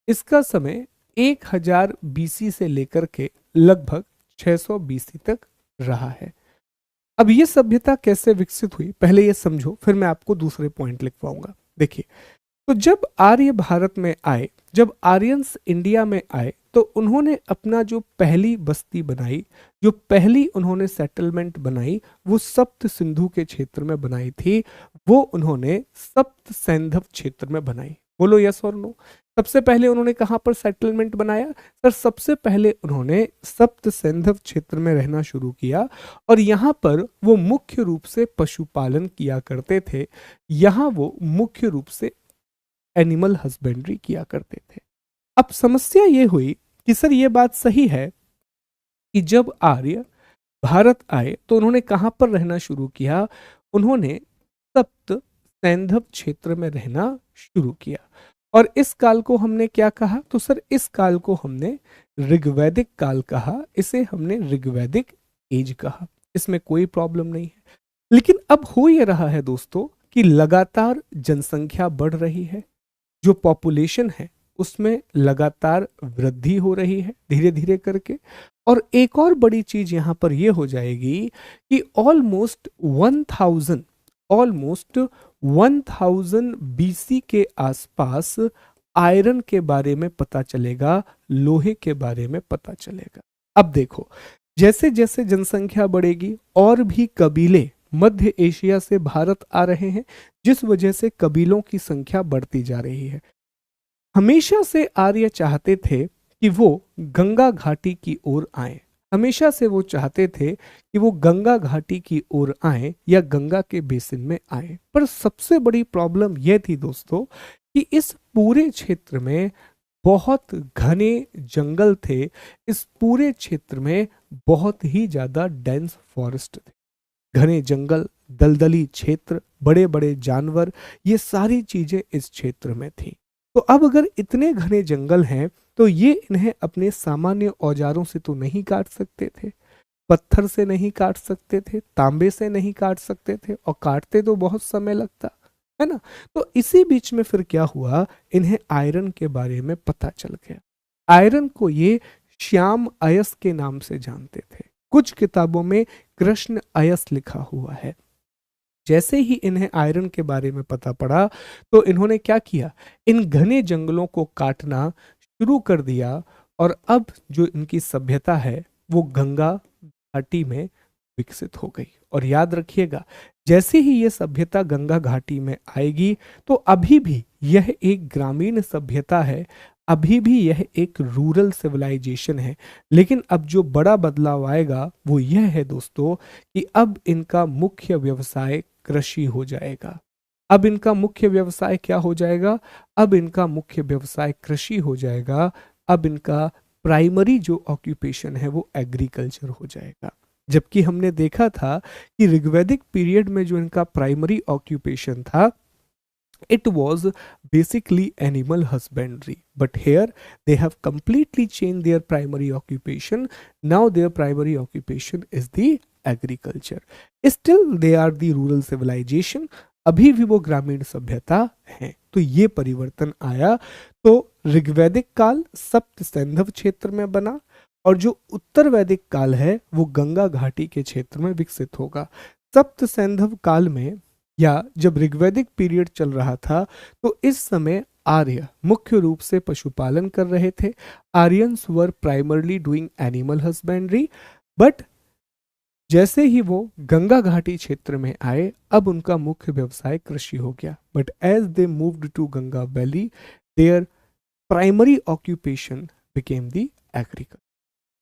इसका समय 1000 बीसी से लेकर के लगभग 600 बीसी तक रहा है। अब ये सभ्यता कैसे विकसित हुई, पहले ये समझो, फिर मैं आपको दूसरे पॉइंट लिखवाऊंगा। देखिए, तो जब आर्य भारत में आए, जब आर्यंस इंडिया में आए, तो उन्होंने अपना जो पहली बस्ती बनाई, जो पहली उन्होंने सेटलमेंट बनाई, वो सप्त सिंधु के क्षेत्र में बनाई थी। वो उन्होंने सप्त सैंधव क्षेत्र में बनाई। बोलो यस और नो। सबसे पहले उन्होंने कहां पर सेटलमेंट बनाया? सर सबसे पहले उन्होंने सप्त सैंधव क्षेत्र में रहना शुरू किया, और यहां पर वो मुख्य रूप से पशुपालन किया करते थे। यहां वो मुख्य रूप से एनिमल हस्बेंड्री किया करते थे। अब समस्या ये हुई कि सर ये बात सही है कि जब आर्य भारत आए तो उन्होंने कहां पर रहना शुरू किया? उन्होंने सप्त सैंधव क्षेत्र में रहना शुरू किया। और इस काल को हमने क्या कहा? तो सर इस काल को हमने ऋग्वैदिक काल कहा, इसे हमने ऋग्वैदिक एज कहा। इसमें कोई प्रॉब्लम नहीं है। लेकिन अब हो ये रहा है दोस्तों कि लगातार जनसंख्या बढ़ रही है, जो पॉपुलेशन है उसमें लगातार वृद्धि हो रही है धीरे धीरे करके। और एक और बड़ी चीज यहां पर यह हो जाएगी कि ऑलमोस्ट 1000 बीसी के आसपास आयरन के बारे में पता चलेगा, लोहे के बारे में पता चलेगा। अब देखो, जैसे जैसे जनसंख्या बढ़ेगी और भी कबीले मध्य एशिया से भारत आ रहे हैं, जिस वजह से कबीलों की संख्या बढ़ती जा रही है। हमेशा से आर्य चाहते थे कि वो गंगा घाटी की ओर आए, हमेशा से वो चाहते थे कि वो गंगा घाटी की ओर आए या गंगा के बेसिन में आए। पर सबसे बड़ी प्रॉब्लम यह थी दोस्तों कि इस पूरे क्षेत्र में बहुत घने जंगल थे, इस पूरे क्षेत्र में बहुत ही ज्यादा डेंस फॉरेस्ट थे। घने जंगल, दलदली क्षेत्र, बड़े बड़े जानवर, ये सारी चीजें इस क्षेत्र में थी। तो अब अगर इतने घने जंगल हैं तो ये इन्हें अपने सामान्य औजारों से तो नहीं काट सकते थे, पत्थर से नहीं काट सकते थे, तांबे से नहीं काट सकते थे, और काटते तो बहुत समय लगता है ना। तो इसी बीच में फिर क्या हुआ, इन्हें आयरन के बारे में पता चल गया। आयरन को ये श्याम अयस के नाम से जानते थे। कुछ किताबों में कृष्ण अयस लिखा हुआ है। जैसे ही इन्हें आयरन के बारे में पता पड़ा तो इन्होंने क्या किया, इन घने जंगलों को काटना शुरू कर दिया। और अब जो इनकी सभ्यता है वो गंगा घाटी में विकसित हो गई। और याद रखिएगा, जैसे ही ये सभ्यता गंगा घाटी में आएगी तो अभी भी यह एक ग्रामीण सभ्यता है, अभी भी यह एक रूरल सिविलाइजेशन है। लेकिन अब जो बड़ा बदलाव आएगा वो यह है दोस्तों कि अब इनका मुख्य व्यवसाय कृषि हो जाएगा। अब इनका मुख्य व्यवसाय क्या हो जाएगा? अब इनका मुख्य व्यवसाय कृषि हो जाएगा। अब इनका प्राइमरी जो ऑक्यूपेशन है वो एग्रीकल्चर हो जाएगा। जबकि हमने देखा था कि ऋग्वैदिक पीरियड में जो इनका प्राइमरी ऑक्यूपेशन था, it was basically animal husbandry, but here they have completely changed their primary occupation. Now their primary occupation is the agriculture. Still they are the rural civilization, अभी भी वो ग्रामीण सभ्यता है। तो ये परिवर्तन आया। तो ऋग्वैदिक काल सप्त सैंधव क्षेत्र में बना, और जो उत्तर वैदिक काल है वो गंगा घाटी के क्षेत्र में विकसित होगा। सप्त सैंधव काल में या जब ऋग्वैदिक पीरियड चल रहा था तो इस समय आर्य मुख्य रूप से पशुपालन कर रहे थे। Aryans were primarily doing animal husbandry, but जैसे ही वो गंगा घाटी क्षेत्र में आए अब उनका मुख्य व्यवसाय कृषि हो गया। But as they moved to Ganga valley their primary occupation became the agriculture.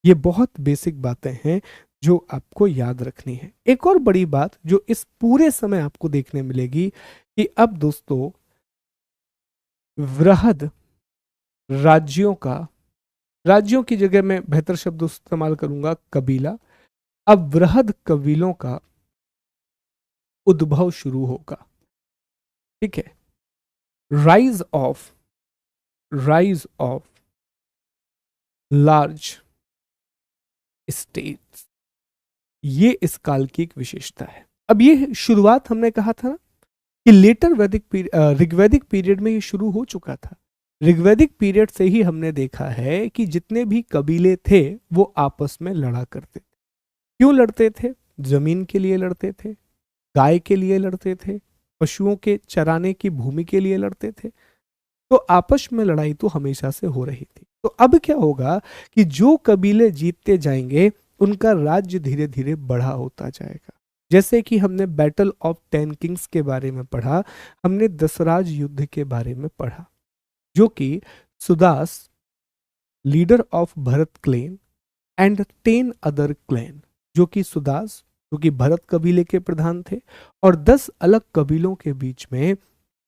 ये बहुत बेसिक बातें हैं जो आपको याद रखनी है। एक और बड़ी बात जो इस पूरे समय आपको देखने मिलेगी कि अब दोस्तों वृहद राज्यों की जगह मैं बेहतर शब्द इस्तेमाल करूंगा कबीला। अब वृहद कबीलों का उद्भव शुरू होगा। ठीक है, राइज ऑफ लार्ज स्टेट्स, ये इस काल की एक विशेषता है। अब ये शुरुआत हमने कहा था ना कि लेटर ऋग्वैदिक पीरियड में ये शुरू हो चुका था। ऋग्वैदिक पीरियड से ही हमने देखा है कि जितने भी कबीले थे वो आपस में लड़ा करते थे। क्यों लड़ते थे? जमीन के लिए लड़ते थे, गाय के लिए लड़ते थे, पशुओं के चराने की भूमि के लिए लड़ते थे। तो आपस में लड़ाई तो हमेशा से हो रही थी। तो अब क्या होगा कि जो कबीले जीतते जाएंगे उनका राज्य धीरे धीरे बड़ा होता जाएगा। जैसे कि हमने बैटल ऑफ 10 किंग्स के बारे में पढ़ा, हमने दसराज युद्ध के बारे में पढ़ा, जो कि Sudas, leader of Bharat clan and 10 other clan, जो कि सुदास जो कि भरत कबीले के प्रधान थे और 10 अलग कबीलों के बीच में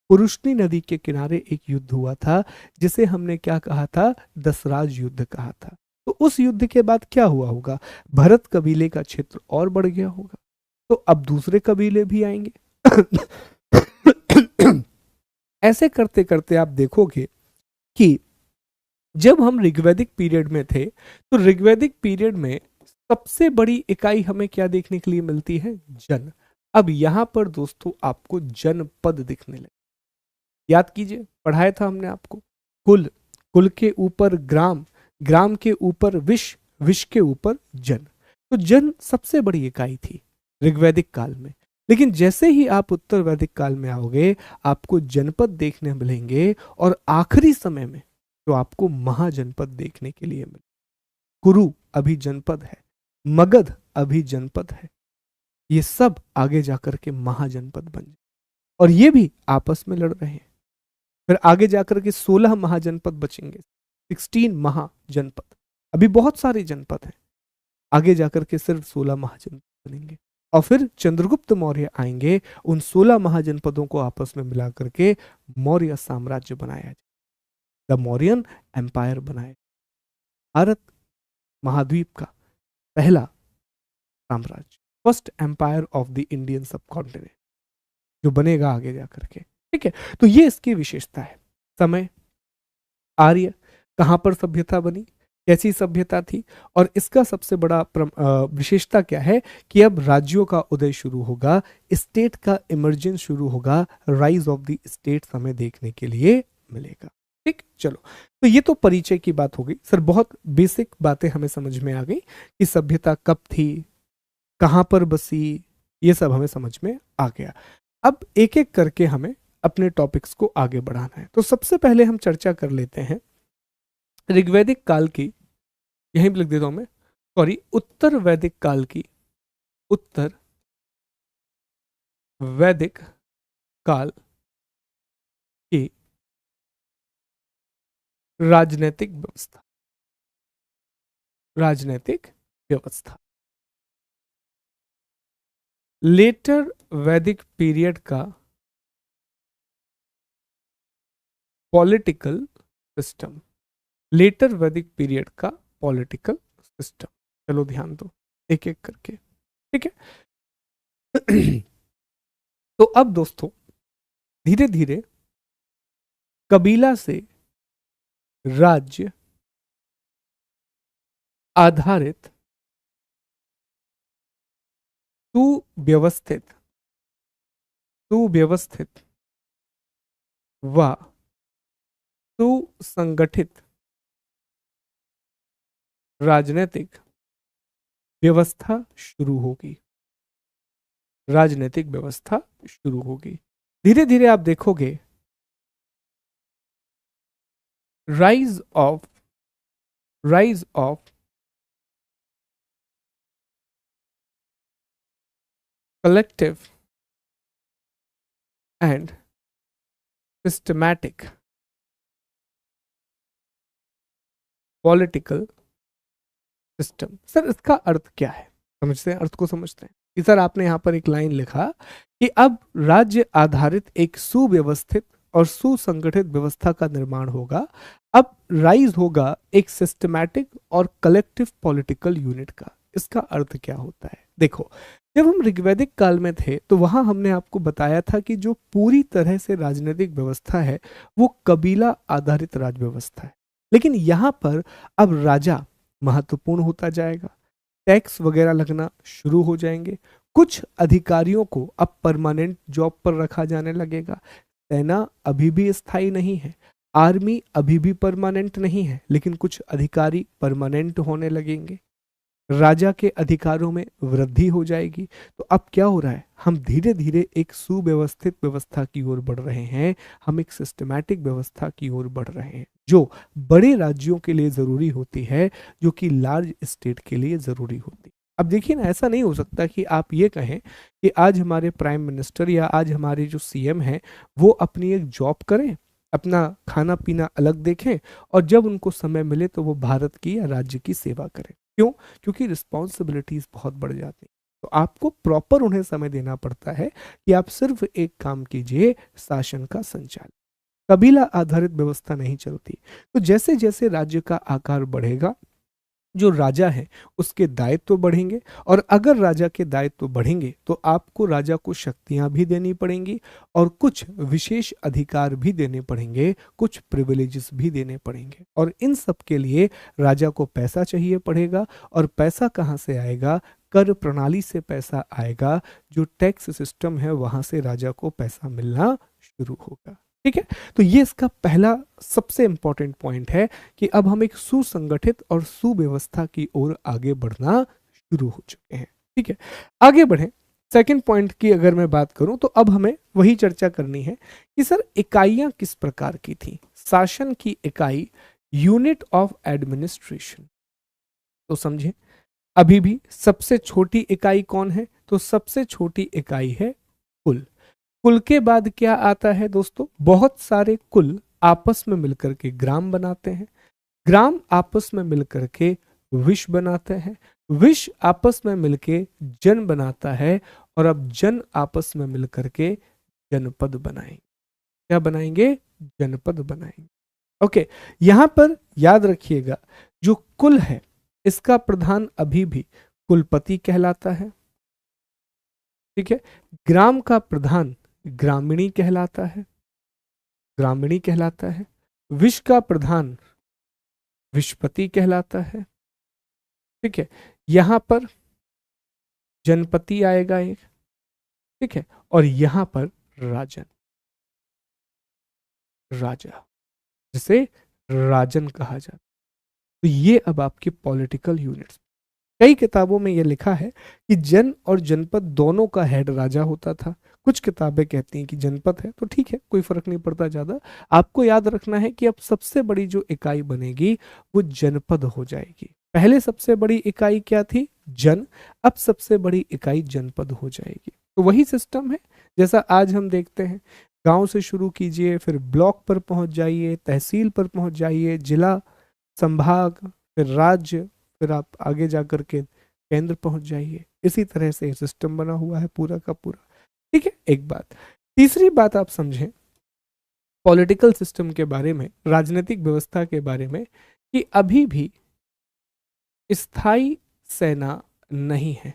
पुरुषनी नदी के किनारे एक युद्ध हुआ था, जिसे हमने क्या कहा था? दसराज युद्ध कहा था। तो उस युद्ध के बाद क्या हुआ होगा? भरत कबीले का क्षेत्र और बढ़ गया होगा, तो अब दूसरे कबीले भी आएंगे। ऐसे करते करते आप देखोगे कि जब हम ऋग्वैदिक पीरियड में थे तो ऋग्वैदिक पीरियड में सबसे बड़ी इकाई हमें क्या देखने के लिए मिलती है? जन। अब यहां पर दोस्तों आपको जनपद दिखने लगे। याद कीजिए, पढ़ाया था हमने आपको, कुल, कुल के ऊपर ग्राम, ग्राम के ऊपर विश्व, विश्व के ऊपर जन। तो जन सबसे बड़ी इकाई थी ऋग्वैदिक काल में। लेकिन जैसे ही आप उत्तर वैदिक काल में आओगे आपको जनपद देखने मिलेंगे, और आखिरी समय में तो आपको महाजनपद देखने के लिए मिले। कुरु अभी जनपद है, मगध अभी जनपद है, ये सब आगे जाकर के महाजनपद बन जाए, और ये भी आपस में लड़ रहे हैं। फिर आगे जाकर के 16 महाजनपद बचेंगे, 16 महाजनपद। अभी बहुत सारे जनपद हैं, आगे जाकर के सिर्फ 16 महाजनपद बनेंगे। और फिर चंद्रगुप्त मौर्य आएंगे, उन 16 महाजनपदों को आपस में मिला करके मौर्य साम्राज्य बनाया जाए, द मौर्यन एम्पायर बनाया, भारत महाद्वीप का पहला साम्राज्य, first empire of the Indian subcontinent, जो बनेगा आगे जाकर के। ठीक है, तो ये इसकी विशेषता है। समय, आर्य, कहां पर सभ्यता बनी, कैसी सभ्यता थी, और इसका सबसे बड़ा विशेषता क्या है कि अब राज्यों का उदय शुरू होगा, स्टेट का इमर्जेंस शुरू होगा, राइज ऑफ द स्टेट हमें देखने के लिए मिलेगा। ठीक, चलो, तो ये तो परिचय की बात हो गई सर, बहुत बेसिक बातें हमें समझ में आ गई कि सभ्यता कब थी, कहां पर बसी, ये सब हमें समझ में आ गया। अब एक एक करके हमें अपने टॉपिक्स को आगे बढ़ाना है। तो सबसे पहले हम चर्चा कर लेते हैं ऋग्वैदिक काल की, यहीं पे लिख देता हूं मैं, सॉरी, उत्तर वैदिक काल की, उत्तर वैदिक काल की राजनीतिक व्यवस्था, राजनीतिक व्यवस्था, लेटर वैदिक पीरियड का political system, letter Vedic period का पॉलिटिकल सिस्टम। चलो ध्यान दो एक एक करके, ठीक है। तो अब दोस्तों धीरे धीरे कबीला से राज्य आधारित सुव्यवस्थित सुव्यवस्थित व सुसंगठित राजनीतिक व्यवस्था शुरू होगी, राजनीतिक व्यवस्था शुरू होगी। धीरे धीरे आप देखोगे rise of collective and systematic political system. Sir इसका अर्थ क्या है, समझते हैं, अर्थ को समझते हैं कि सर आपने यहां पर एक लाइन लिखा कि अब राज्य आधारित एक सुव्यवस्थित और सुसंगठित व्यवस्था का निर्माण होगा, अब राइज होगा एक सिस्टमैटिक और कलेक्टिव पॉलिटिकल यूनिट का। इसका अर्थ क्या होता है? देखो, जब हम ऋग्वैदिक काल में थे तो वहां हमने आपको बताया था कि जो पूरी तरह से राजनीतिक व्यवस्था है वो कबीला आधारित राज व्यवस्था है। लेकिन यहाँ पर अब राजा महत्वपूर्ण होता जाएगा, टैक्स वगैरह लगना शुरू हो जाएंगे, कुछ अधिकारियों को अब परमानेंट जॉब पर रखा जाने लगेगा। सेना अभी भी स्थायी नहीं है, आर्मी अभी भी परमानेंट नहीं है, लेकिन कुछ अधिकारी परमानेंट होने लगेंगे, राजा के अधिकारों में वृद्धि हो जाएगी। तो अब क्या हो रहा है, हम धीरे धीरे एक सुव्यवस्थित व्यवस्था की ओर बढ़ रहे हैं, हम एक सिस्टमैटिक व्यवस्था की ओर बढ़ रहे हैं जो बड़े राज्यों के लिए जरूरी होती है, जो कि लार्ज स्टेट के लिए जरूरी होती है। अब देखिए ना, ऐसा नहीं हो सकता कि आप ये कहें कि आज हमारे प्राइम मिनिस्टर या आज हमारे जो सीएम हैं वो अपनी एक जॉब करें, अपना खाना पीना अलग देखें, और जब उनको समय मिले तो वो भारत की या राज्य की सेवा करें। क्यों? क्योंकि रिस्पॉन्सिबिलिटीज बहुत बढ़ जाती हैं। तो आपको प्रॉपर उन्हें समय देना पड़ता है कि आप सिर्फ एक काम कीजिए, शासन का संचालन। कबीला आधारित व्यवस्था नहीं चलती। तो जैसे जैसे राज्य का आकार बढ़ेगा, जो राजा है उसके दायित्व बढ़ेंगे, और अगर राजा के दायित्व बढ़ेंगे तो आपको राजा को शक्तियां भी देनी पड़ेंगी और कुछ विशेष अधिकार भी देने पड़ेंगे, कुछ प्रिविलेजेस भी देने पड़ेंगे। और इन सब के लिए राजा को पैसा चाहिए पड़ेगा, और पैसा कहाँ से आएगा? कर प्रणाली से पैसा आएगा, जो टैक्स सिस्टम है वहां से राजा को पैसा मिलना शुरू होगा। ठीक है, तो ये इसका पहला सबसे इंपॉर्टेंट पॉइंट है कि अब हम एक सुसंगठित और सुव्यवस्था की ओर आगे बढ़ना शुरू हो चुके हैं। ठीक है, आगे बढ़े। सेकंड पॉइंट की अगर मैं बात करूं तो अब हमें वही चर्चा करनी है कि सर इकाइयां किस प्रकार की थी। शासन की इकाई, यूनिट ऑफ एडमिनिस्ट्रेशन। तो समझे, अभी भी सबसे छोटी इकाई कौन है? तो सबसे छोटी इकाई है कुल। कुल के बाद क्या आता है दोस्तों? बहुत सारे कुल आपस में मिलकर के ग्राम बनाते हैं, ग्राम आपस में मिलकर के विश्व बनाते हैं, विश्व आपस में मिलके जन बनाता है, और अब जन आपस में मिलकर के जनपद बनाएंगे। क्या बनाएंगे? जनपद बनाएंगे। ओके, यहां पर याद रखिएगा, जो कुल है इसका प्रधान अभी भी कुलपति कहलाता है। ठीक है, ग्राम का प्रधान ग्रामीणी कहलाता है, ग्रामीणी कहलाता है। विश्व का प्रधान विश्वपति कहलाता है। ठीक है, यहां पर जनपति आएगा एक। ठीक है, और यहां पर राजन, राजा, जिसे राजन कहा जाता है। तो ये अब आपके पॉलिटिकल यूनिट्स। कई किताबों में यह लिखा है कि जन और जनपद दोनों का हेड राजा होता था। कुछ किताबें कहती हैं कि जनपद है, तो ठीक है, कोई फर्क नहीं पड़ता ज्यादा। आपको याद रखना है कि अब सबसे बड़ी जो इकाई बनेगी वो जनपद हो जाएगी। पहले सबसे बड़ी इकाई क्या थी? जन। अब सबसे बड़ी इकाई जनपद हो जाएगी। तो वही सिस्टम है जैसा आज हम देखते हैं। गांव से शुरू कीजिए, फिर ब्लॉक पर पहुंच जाइए, तहसील पर पहुंच जाइए, जिला, संभाग, फिर राज्य, फिर आप आगे जाकर के केंद्र पहुंच जाइए। इसी तरह से सिस्टम बना हुआ है पूरा का पूरा। ठीक है, एक बात। तीसरी बात आप समझें पॉलिटिकल सिस्टम के बारे में, राजनीतिक व्यवस्था के बारे में, कि अभी भी स्थायी सेना नहीं है।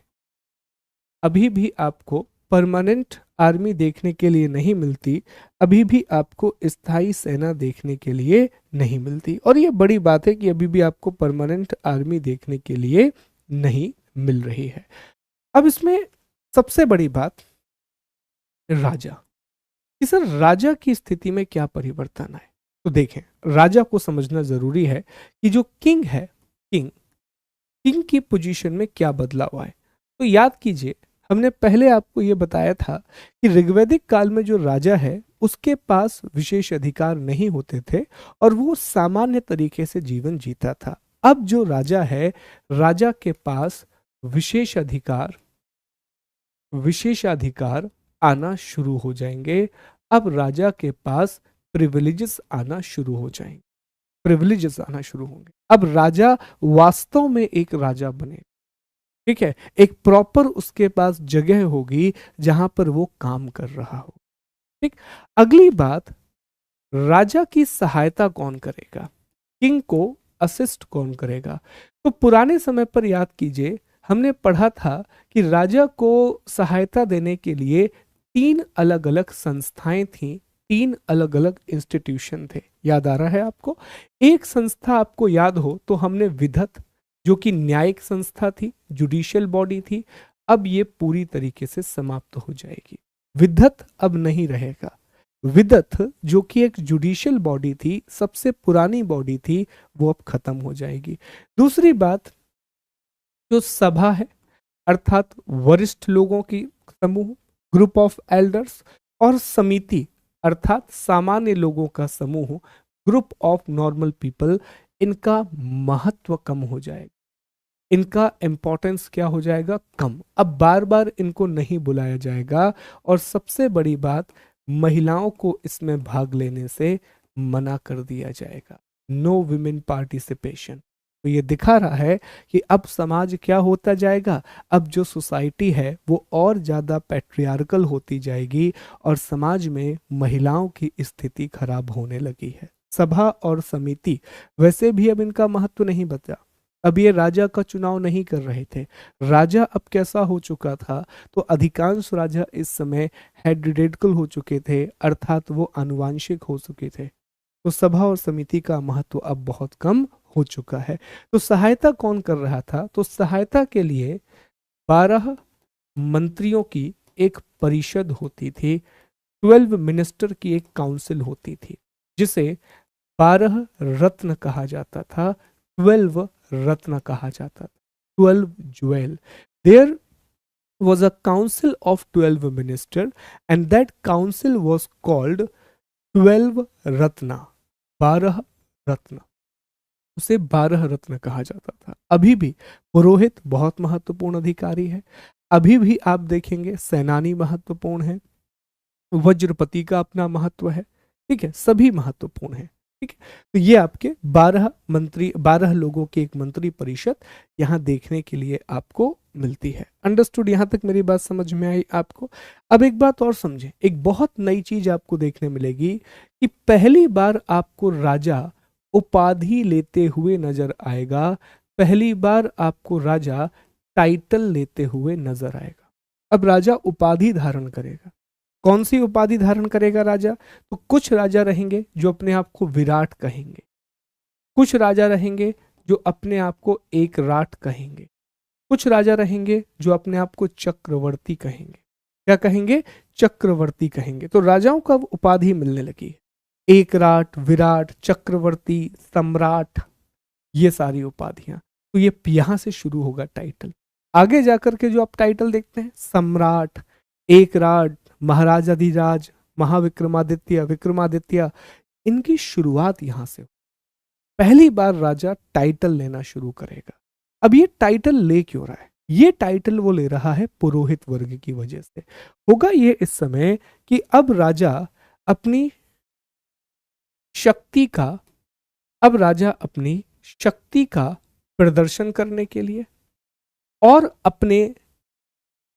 अभी भी आपको परमानेंट आर्मी देखने के लिए नहीं मिलती, अभी भी आपको स्थायी सेना देखने के लिए नहीं मिलती। और ये बड़ी बात है कि अभी भी आपको परमानेंट आर्मी देखने के लिए नहीं मिल रही है। अब इसमें सबसे बड़ी बात, राजा, कि सर राजा की स्थिति में क्या परिवर्तन है। तो देखें, राजा को समझना जरूरी है कि जो किंग है, किंग किंग की पोजीशन में क्या बदलाव आए। तो याद कीजिए, हमने पहले आपको यह बताया था कि ऋग्वैदिक काल में जो राजा है उसके पास विशेष अधिकार नहीं होते थे और वो सामान्य तरीके से जीवन जीता था। अब जो राजा है, राजा के पास विशेषाधिकार आना शुरू हो जाएंगे। अब राजा के पास प्रिविलेजेस आना शुरू हो जाएंगे, प्रिविलेजेस आना शुरू होंगे। अब राजा वास्तव में एक राजा बने। ठीक है, एक प्रॉपर उसके पास जगह होगी जहां पर वो काम कर रहा हो। ठीक, अगली बात, राजा की सहायता कौन करेगा, किंग को असिस्ट कौन करेगा। तो पुराने समय पर याद कीजिए, हमने पढ़ा था कि राजा को सहायता देने के लिए 3 अलग अलग संस्थाएं थीं, 3 अलग अलग इंस्टीट्यूशन थे। याद आ रहा है आपको? एक संस्था आपको याद हो तो हमने विधत, जो कि न्यायिक संस्था थी, जुडिशियल बॉडी थी, अब ये पूरी तरीके से समाप्त हो जाएगी। विधत अब नहीं रहेगा। विदत, जो कि एक जुडिशियल बॉडी थी, सबसे पुरानी बॉडी थी, वो अब खत्म हो जाएगी। दूसरी बात, जो सभा है अर्थात वरिष्ठ लोगों की समूह, ग्रुप ऑफ एल्डर्स, और समिति अर्थात सामान्य लोगों का समूह, ग्रुप ऑफ नॉर्मल पीपल, इनका महत्व कम हो जाएगा, इनका इंपॉर्टेंस क्या हो जाएगा? कम। अब बार बार इनको नहीं बुलाया जाएगा, और सबसे बड़ी बात, महिलाओं को इसमें भाग लेने से मना कर दिया जाएगा। No women participation. तो ये दिखा रहा है कि अब समाज क्या होता जाएगा, अब जो सोसाइटी है वो और ज़्यादा पैट्रियार्कल होती जाएगी, और समाज में महिलाओं की स्थिति खराब होने लगी है। सभा और समिति वैसे भी अब इनका महत्व नहीं बचा। अब ये राजा का चुनाव नहीं कर रहे थे। राजा अब कैसा हो चुका था, तो अधिकांश राजा इस समय हेरिडिटल हो चुके थे, अर्थात वो आनुवांशिक हो चुके थे। तो सभा और समिति का महत्व अब बहुत कम हो चुका है। तो सहायता कौन कर रहा था? तो सहायता के लिए 12 मंत्रियों की एक परिषद होती थी, 12 मिनिस्टर की एक काउंसिल होती थी, जिसे 12 रत्न कहा जाता था, 12 रत्न कहा जाता था, 12 jewel. There was a council of 12 ministers, and that council was called 12 Ratna, 12 रत्न। उसे 12 रत्न कहा जाता था। अभी भी पुरोहित बहुत महत्वपूर्ण अधिकारी है, अभी भी आप देखेंगे सेनानी महत्वपूर्ण है, वज्रपति का अपना महत्व है, ठीक है, सभी महत्वपूर्ण है, ठीक है। तो ये आपके 12 मंत्री, 12 लोगों की एक मंत्री परिषद यहाँ देखने के लिए आपको मिलती है। अंडरस्टूड? यहाँ तक मेरी बात समझ में आई आपको? अब एक बात और समझें, एक बहुत नई चीज आपको देखने मिलेगी कि पहली बार आपको राजा उपाधि लेते हुए नजर आएगा, पहली बार आपको राजा टाइटल लेते हुए नजर आएगा। अब राजा उपाधि धारण करेगा। कौन सी उपाधि धारण करेगा राजा? तो कुछ राजा रहेंगे जो अपने आप को विराट कहेंगे, कुछ राजा रहेंगे जो अपने आप को एक राट कहेंगे, कुछ राजा रहेंगे जो अपने आप को चक्रवर्ती कहेंगे। क्या कहेंगे? चक्रवर्ती कहेंगे। तो राजाओं को अब उपाधि मिलने लगी है, एक राट, विराट, चक्रवर्ती, सम्राट, ये सारी उपाधियां। तो ये यहां से शुरू होगा टाइटल। आगे जाकर के जो आप टाइटल देखते हैं, सम्राट, एक राट, महाराजाधिराज, महाविक्रमादित्य, विक्रमादित्य, इनकी शुरुआत यहां से। पहली बार राजा टाइटल लेना शुरू करेगा। अब ये टाइटल ले क्यों रहा है? ये टाइटल वो ले रहा है पुरोहित वर्ग की वजह से। होगा ये इस समय कि अब राजा अपनी शक्ति का, अब राजा अपनी शक्ति का प्रदर्शन करने के लिए और अपने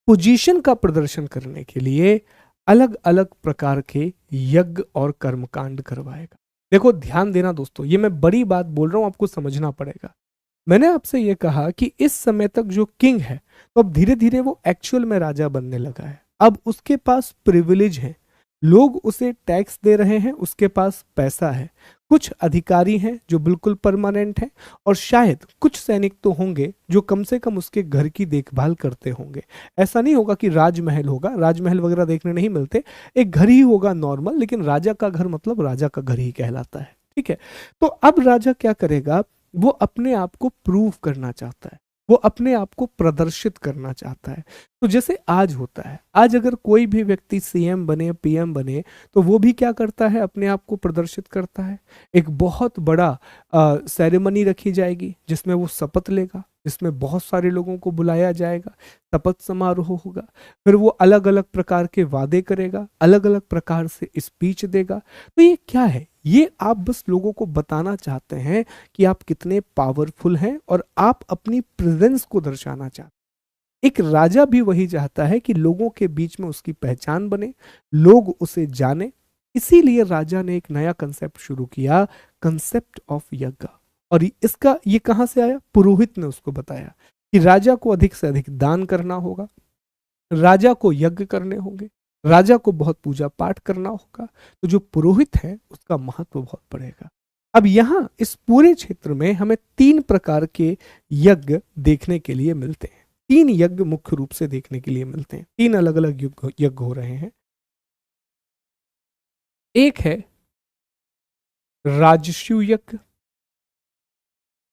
पोजीशन का प्रदर्शन करने के लिए अलग अलग प्रकार के यज्ञ और कर्मकांड करवाएगा। देखो ध्यान देना दोस्तों, ये मैं बड़ी बात बोल रहा हूं, आपको समझना पड़ेगा। मैंने आपसे ये कहा कि इस समय तक जो किंग है, तो अब धीरे धीरे वो एक्चुअल में राजा बनने लगा है। अब उसके पास प्रिविलेज है, लोग उसे टैक्स दे रहे हैं, उसके पास पैसा है, कुछ अधिकारी हैं जो बिल्कुल परमानेंट हैं, और शायद कुछ सैनिक तो होंगे जो कम से कम उसके घर की देखभाल करते होंगे। ऐसा नहीं होगा कि राजमहल होगा, राजमहल वगैरह देखने नहीं मिलते, एक घर ही होगा नॉर्मल, लेकिन राजा का घर मतलब राजा का घर ही कहलाता है, ठीक है। तो अब राजा क्या करेगा? वो अपने आप को प्रूव करना चाहता है, वो अपने आप को प्रदर्शित करना चाहता है। तो जैसे आज होता है, आज अगर कोई भी व्यक्ति सीएम बने, पीएम बने, तो वो भी क्या करता है? अपने आप को प्रदर्शित करता है। एक बहुत बड़ा सेरेमनी रखी जाएगी जिसमें वो शपथ लेगा, जिसमें बहुत सारे लोगों को बुलाया जाएगा, शपथ समारोह होगा, फिर वो अलग अलग प्रकार के वादे करेगा, अलग अलग प्रकार से स्पीच देगा। तो ये क्या है? ये आप बस लोगों को बताना चाहते हैं कि आप कितने पावरफुल हैं और आप अपनी प्रेजेंस को दर्शाना चाहते हैं। एक राजा भी वही चाहता है कि लोगों के बीच में उसकी पहचान बने, लोग उसे जाने। इसीलिए राजा ने एक नया कंसेप्ट शुरू किया, कंसेप्ट ऑफ यज्ञ। और इसका ये कहां से आया? पुरोहित ने उसको बताया कि राजा को अधिक से अधिक दान करना होगा, राजा को यज्ञ करने होंगे, राजा को बहुत पूजा पाठ करना होगा। तो जो पुरोहित है उसका महत्व बहुत बढ़ेगा। अब यहां इस पूरे क्षेत्र में हमें 3 प्रकार के यज्ञ देखने के लिए मिलते हैं। 3 यज्ञ मुख्य रूप से देखने के लिए मिलते हैं। 3 अलग अलग यज्ञ हो रहे हैं। एक है राजस्यु यज्ञ।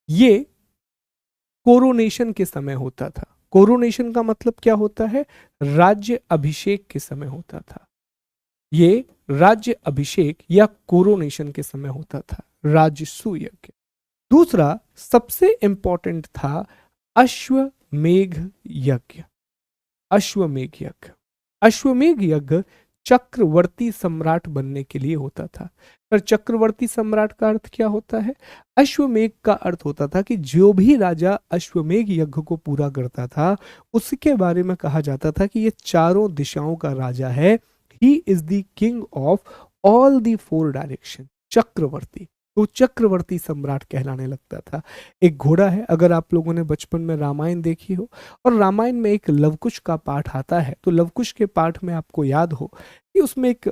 ये कोरोनेशन के समय होता था। कोरोनेशन का मतलब क्या होता है? राज्य अभिषेक के समय होता था। ये राज्य अभिषेक या कोरोनेशन के समय होता था, राजस्व यज्ञ। दूसरा सबसे इंपॉर्टेंट था अश्वमेघ यज्ञ। अश्वमेघ यज्ञ, अश्वमेघ यज्ञ चक्रवर्ती सम्राट बनने के लिए होता था। पर चक्रवर्ती सम्राट का अर्थ क्या होता है? अश्वमेघ का अर्थ होता था कि जो भी राजा अश्वमेघ यज्ञ को पूरा करता था उसके बारे में कहा जाता था कि ये चारों दिशाओं का राजा है। He is the king of all the 4 direction. चक्रवर्ती, तो चक्रवर्ती सम्राट कहलाने लगता था। एक घोड़ा है, अगर आप लोगों ने बचपन में रामायण देखी हो और रामायण में एक लवकुश का पाठ आता है, तो लवकुश के पाठ में आपको याद हो कि उसमें एक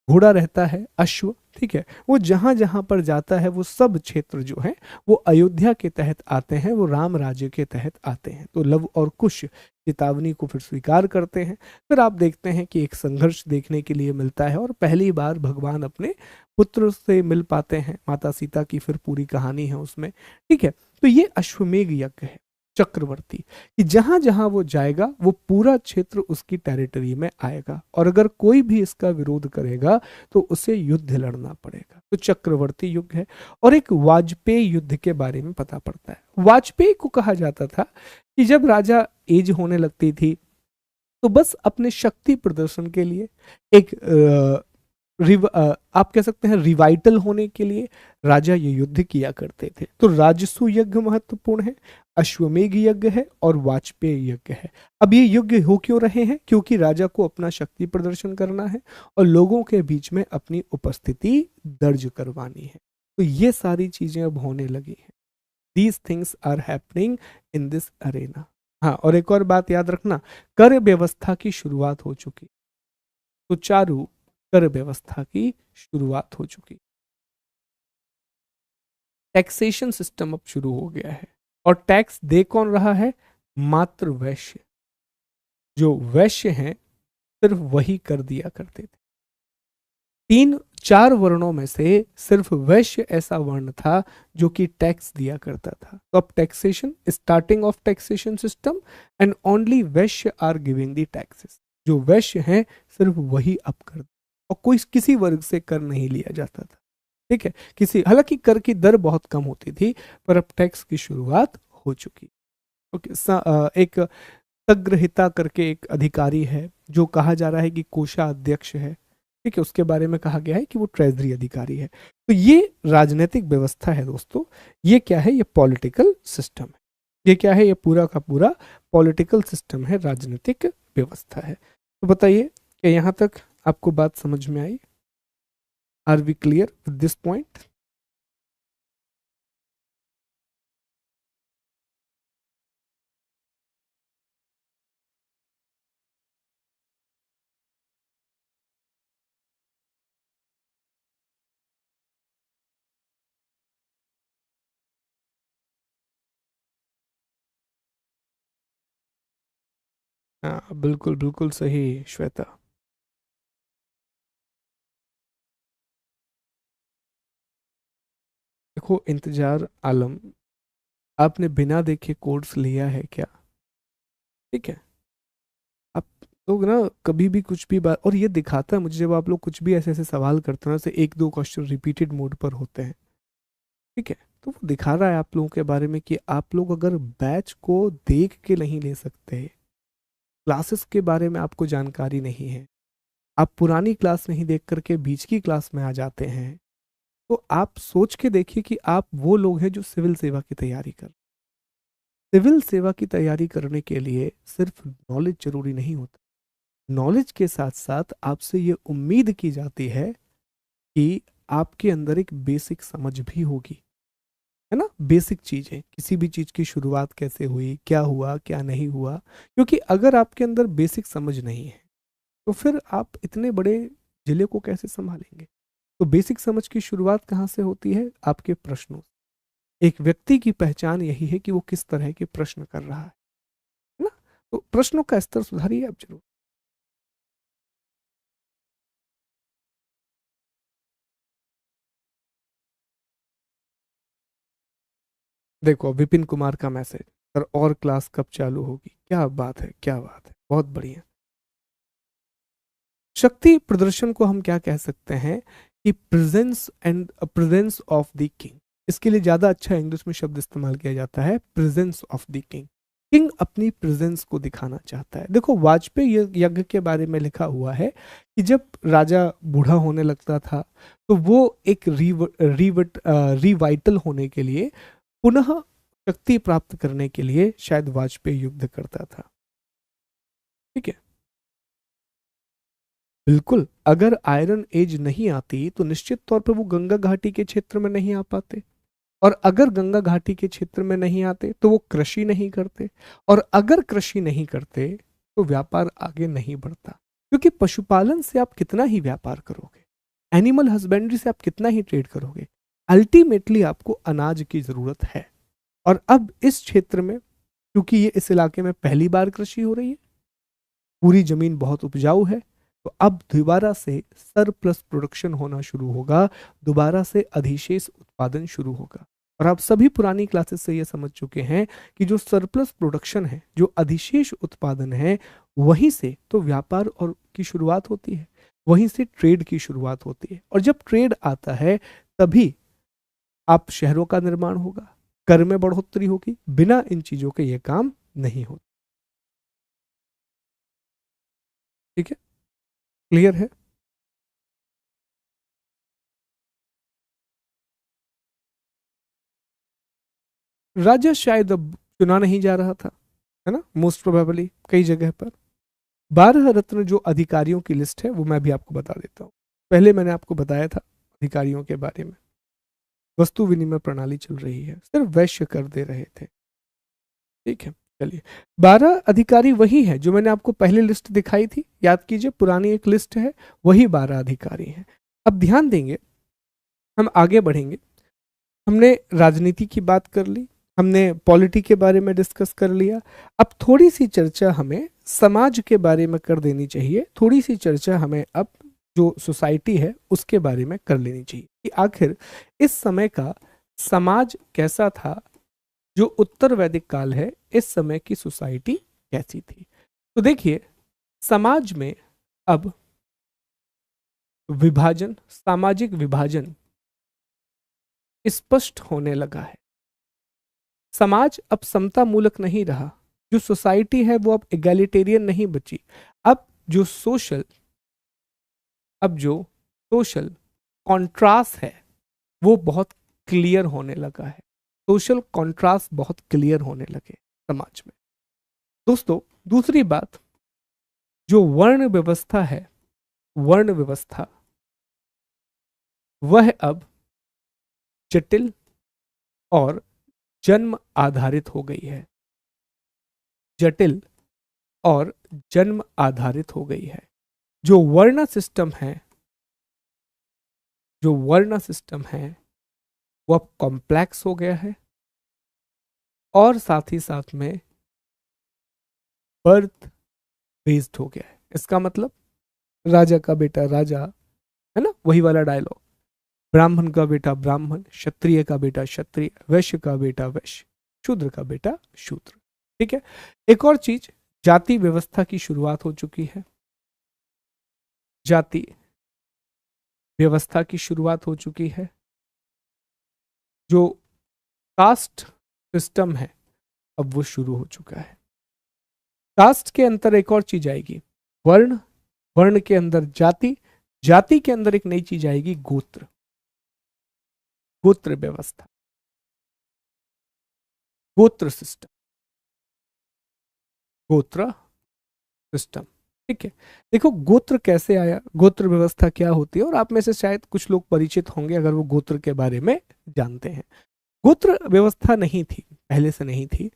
घोड़ा रहता है, अश्व, ठीक है। वो जहां जहां पर जाता है वो सब क्षेत्र जो है वो अयोध्या के तहत आते हैं, वो राम राज्य के तहत आते हैं। तो लव और कुश चेतावनी को फिर स्वीकार करते हैं। फिर आप देखते हैं कि एक संघर्ष देखने के लिए मिलता है और पहली बार भगवान अपने पुत्र से मिल पाते हैं। माता सीता की फिर पूरी कहानी है उसमें, ठीक है। तो ये अश्वमेघ यज्ञ है चक्रवर्ती, कि जहां जहां वो जाएगा वो पूरा क्षेत्र उसकी टेरिटरी में आएगा, और अगर कोई भी इसका विरोध करेगा तो उसे युद्ध लड़ना पड़ेगा। तो चक्रवर्ती युग है। और एक वाजपेयी युद्ध के बारे में पता पड़ता है। वाजपेयी को कहा जाता था कि जब राजा एज होने लगती थी तो बस अपने शक्ति प्रदर्शन के लिए एक आप कह सकते हैं रिवाइटल होने के लिए राजा ये युद्ध किया करते थे। तो राजस्व यज्ञ महत्वपूर्ण है, अश्वमेघ यज्ञ है और वाजपेयी यज्ञ है। अब ये यज्ञ हो क्यों रहे हैं? क्योंकि राजा को अपना शक्ति प्रदर्शन करना है और लोगों के बीच में अपनी उपस्थिति दर्ज करवानी है। तो ये सारी चीजें अब होने लगी हैं। These things are happening in this arena. हाँ, और एक और बात याद रखना, कर व्यवस्था की शुरुआत हो चुकी। सुचारू कर व्यवस्था की शुरुआत हो चुकी। टैक्सेशन सिस्टम अब शुरू हो गया है। और टैक्स दे कौन रहा है? मात्र वैश्य। जो वैश्य हैं सिर्फ वही कर दिया करते थे। 3-4 वर्णों में से सिर्फ वैश्य ऐसा वर्ण था जो कि टैक्स दिया करता था। तो अब taxation, starting of taxation system, and only Vysya are giving the taxes. जो वैश्य हैं सिर्फ वही अब कर, और कोई किसी वर्ग से कर नहीं लिया जाता था, ठीक है। किसी, हालांकि कर की दर बहुत कम होती थी, पर अब टैक्स की शुरुआत हो चुकी। ओके, एक सग्रहिता करके एक अधिकारी है जो कहा जा रहा है कि कोषाध्यक्ष है, ठीक है। उसके बारे में कहा गया है कि वो ट्रेजरी अधिकारी है। तो ये राजनीतिक व्यवस्था है दोस्तों। ये क्या है? ये पॉलिटिकल सिस्टम है। ये क्या है? ये पूरा का पूरा पॉलिटिकल सिस्टम है, राजनीतिक व्यवस्था है। तो बताइए कि यहाँ तक आपको बात समझ में आई? Are we clear with this point? हाँ, बिल्कुल बिल्कुल सही श्वेता। देखो इंतजार आलम, आपने बिना देखे कोर्स लिया है क्या? ठीक है। आप लोग ना कभी भी कुछ भी बात, और ये दिखाता है मुझे जब आप लोग कुछ भी ऐसे ऐसे सवाल करते हैं ना, से 1-2 क्वेश्चन रिपीटेड मोड पर होते हैं, ठीक है। तो वो दिखा रहा है आप लोगों के बारे में कि आप लोग अगर बैच को देख के नहीं ले सकते, क्लासेस के बारे में आपको जानकारी नहीं है, आप पुरानी क्लास नहीं देख करके बीच की क्लास में आ जाते हैं, तो आप सोच के देखिए कि आप वो लोग हैं जो सिविल सेवा की तैयारी कर। सिविल सेवा की तैयारी करने के लिए सिर्फ नॉलेज जरूरी नहीं होता। नॉलेज के साथ साथ आपसे ये उम्मीद की जाती है कि आपके अंदर एक बेसिक समझ भी होगी। है ना, बेसिक चीजें, किसी भी चीज की शुरुआत कैसे हुई, क्या हुआ क्या नहीं हुआ, क्योंकि अगर आपके अंदर बेसिक समझ नहीं है तो फिर आप इतने बड़े जिले को कैसे संभालेंगे। तो बेसिक समझ की शुरुआत कहाँ से होती है, आपके प्रश्नों से। एक व्यक्ति की पहचान यही है कि वो किस तरह के प्रश्न कर रहा है ना। तो प्रश्नों का स्तर सुधारिए आप जरूर। देखो विपिन कुमार का मैसेज, सर और क्लास कब चालू होगी, क्या बात है क्या बात है, बहुत बढ़िया। शक्ति प्रदर्शन को हम क्या कह सकते हैं कि presence and presence of the king. इसके लिए ज्यादा अच्छा इंग्लिश में शब्द इस्तेमाल किया जाता है presence of the king. King अपनी प्रेजेंस को दिखाना चाहता है। देखो वाजपेयी यज्ञ के बारे में लिखा हुआ है कि जब राजा बूढ़ा होने लगता था तो वो एक रिवाइटल होने के लिए, पुनः शक्ति प्राप्त करने के लिए शायद वाजपेयी युद्ध करता था। ठीक है, बिल्कुल। अगर आयरन एज नहीं आती तो निश्चित तौर पर वो गंगा घाटी के क्षेत्र में नहीं आ पाते, और अगर गंगा घाटी के क्षेत्र में नहीं आते तो वो कृषि नहीं करते, और अगर कृषि नहीं करते तो व्यापार आगे नहीं बढ़ता। क्योंकि पशुपालन से आप कितना ही व्यापार करोगे, एनिमल हस्बेंड्री से आप कितना ही ट्रेड करोगे, अल्टीमेटली आपको अनाज की जरूरत है। और अब इस क्षेत्र में, क्योंकि ये इस इलाके में पहली बार कृषि हो रही है, पूरी जमीन बहुत उपजाऊ है, तो अब दोबारा से सरप्लस प्रोडक्शन होना शुरू होगा, दोबारा से अधिशेष उत्पादन शुरू होगा। और आप सभी पुरानी क्लासेस से ये समझ चुके हैं कि जो सरप्लस प्रोडक्शन है, जो अधिशेष उत्पादन है, वहीं से तो व्यापार और की शुरुआत होती है, वहीं से ट्रेड की शुरुआत होती है। और जब ट्रेड आता है तभी आप शहरों का निर्माण होगा, कर में बढ़ोतरी होगी, बिना इन चीजों के ये काम नहीं होता। ठीक है, क्लियर है। राजा शायद अब चुना नहीं जा रहा था, है ना, मोस्ट प्रोबेबली कई जगह पर। 12 रत्न जो अधिकारियों की लिस्ट है वो मैं भी आपको बता देता हूँ। पहले मैंने आपको बताया था अधिकारियों के बारे में, वस्तु विनिमय प्रणाली चल रही है, सिर्फ वैश्य कर दे रहे थे। ठीक है, चलिए। 12 अधिकारी वही है जो मैंने आपको पहले लिस्ट दिखाई थी, याद कीजिए, पुरानी एक लिस्ट है, वही 12 अधिकारी हैं। अब ध्यान देंगे, हम आगे बढ़ेंगे। हमने राजनीति की बात कर ली, हमने पॉलिटी के बारे में डिस्कस कर लिया। अब थोड़ी सी चर्चा हमें समाज के बारे में कर देनी चाहिए, थोड़ी सी चर्चा हमें अब जो सोसाइटी है उसके बारे में कर लेनी चाहिए कि आखिर इस समय का समाज कैसा था, जो उत्तर वैदिक काल है, इस समय की सोसाइटी कैसी थी। तो देखिए, समाज में अब विभाजन, सामाजिक विभाजन स्पष्ट होने लगा है। समाज अब समता मूलक नहीं रहा, जो सोसाइटी है वो अब एगैलिटेरियन नहीं बची। अब जो सोशल अब जो सोशल कॉन्ट्रास्ट है वो बहुत क्लियर होने लगा है। सोशल कॉन्ट्रास्ट बहुत क्लियर होने लगे समाज में। दोस्तों, दूसरी बात, जो वर्ण व्यवस्था है, वर्ण व्यवस्था वह अब जटिल और जन्म आधारित हो गई है, जटिल और जन्म आधारित हो गई है। जो वर्ण सिस्टम है, जो वर्ण सिस्टम है वो अब कॉम्प्लेक्स हो गया है, और साथ ही साथ में बर्थ बेस्ड हो गया है। इसका मतलब राजा का बेटा राजा, है ना, वही वाला डायलॉग, ब्राह्मण का बेटा ब्राह्मण, क्षत्रिय का बेटा क्षत्रिय, वैश्य का बेटा वैश्य, शूद्र का बेटा शूद्र। ठीक है, एक और चीज, जाति व्यवस्था की शुरुआत हो चुकी है, जाति व्यवस्था की शुरुआत हो चुकी है। जो कास्ट सिस्टम है अब वो शुरू हो चुका है। कास्ट के अंदर एक और चीज आएगी, वर्ण, वर्ण के अंदर जाति, जाति के अंदर एक नई चीज आएगी, गोत्र, गोत्र व्यवस्था, गोत्र सिस्टम, गोत्र सिस्टम। ठीक है, देखो गोत्र कैसे आया, गोत्र व्यवस्था क्या होती है, और आप में से शायद कुछ लोग परिचित होंगे अगर वो गोत्र के बारे में जानते हैं। गोत्र व्यवस्था नहीं थी, पहले से नहीं थी।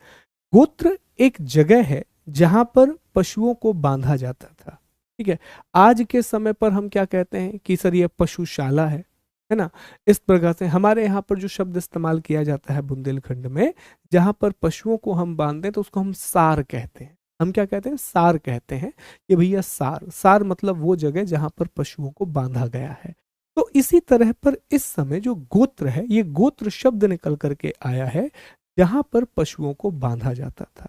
गोत्र एक जगह है जहां पर पशुओं को बांधा जाता था। ठीक है, आज के समय पर हम क्या कहते हैं कि सर ये पशुशाला है ना। इस प्रकार से हमारे यहाँ पर जो शब्द इस्तेमाल किया जाता है बुंदेलखंड में, जहां पर पशुओं को हम बांधते हैं तो उसको हम सार कहते हैं। हम क्या कहते हैं? सार कहते हैं कि भैया सार, सार मतलब वो जगह जहां पर पशुओं को बांधा गया है। तो इसी तरह पर इस समय जो गोत्र है, ये गोत्र शब्द निकल करके आया है जहां पर पशुओं को बांधा जाता था।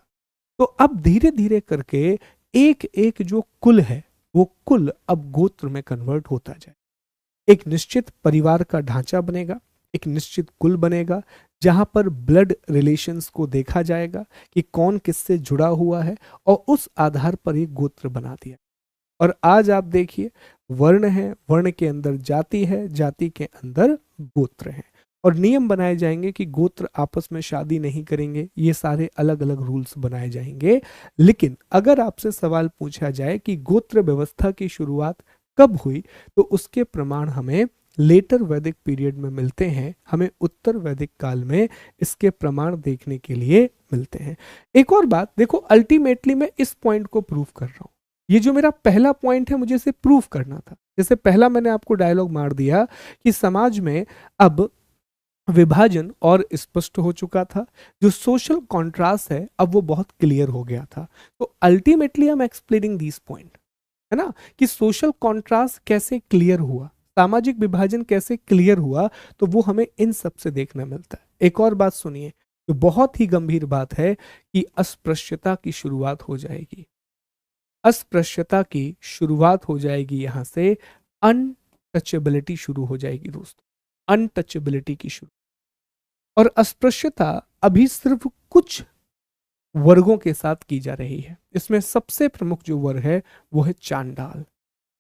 तो अब धीरे धीरे करके एक एक जो कुल है, वो कुल अब गोत्र में कन्वर्ट होता जाए। एक निश्चित परिवार का ढांचा बनेगा, एक निश्चित कुल बनेगा, जहां पर ब्लड रिलेशंस को देखा जाएगा कि कौन किससे जुड़ा हुआ है, और उस आधार पर एक गोत्र बना दिया। और आज आप देखिए, वर्ण है, वर्ण के अंदर जाति है, जाति के अंदर गोत्र है, और नियम बनाए जाएंगे कि गोत्र आपस में शादी नहीं करेंगे। ये सारे अलग अलग रूल्स बनाए जाएंगे। लेकिन अगर आपसे सवाल पूछा जाए कि गोत्र व्यवस्था की शुरुआत कब हुई, तो उसके प्रमाण हमें लेटर वैदिक पीरियड में मिलते हैं, हमें उत्तर वैदिक काल में इसके प्रमाण देखने के लिए मिलते हैं। एक और बात देखो, अल्टीमेटली मैं इस पॉइंट को प्रूव कर रहा हूं। ये जो मेरा पहला पॉइंट है, मुझे इसे प्रूव करना था। जैसे पहला मैंने आपको डायलॉग मार दिया कि समाज में अब विभाजन और स्पष्ट हो चुका था, जो सोशल कॉन्ट्रास्ट है अब वो बहुत क्लियर हो गया था। तो ultimately I am explaining this point, है ना, कि सोशल कॉन्ट्रास्ट कैसे क्लियर हुआ, सामाजिक विभाजन कैसे क्लियर हुआ, तो वो हमें इन सब से देखना मिलता है। एक और बात सुनिए, जो बहुत ही गंभीर बात है कि अस्पृश्यता की शुरुआत हो जाएगी। अस्पृश्यता की शुरुआत हो जाएगी, यहां से अनटचेबिलिटी शुरू हो जाएगी दोस्तों, अनटचेबिलिटी की शुरू। और अस्पृश्यता अभी सिर्फ कुछ वर्गों के साथ की जा रही है। इसमें सबसे प्रमुख जो वर्ग है वो है चांडाल।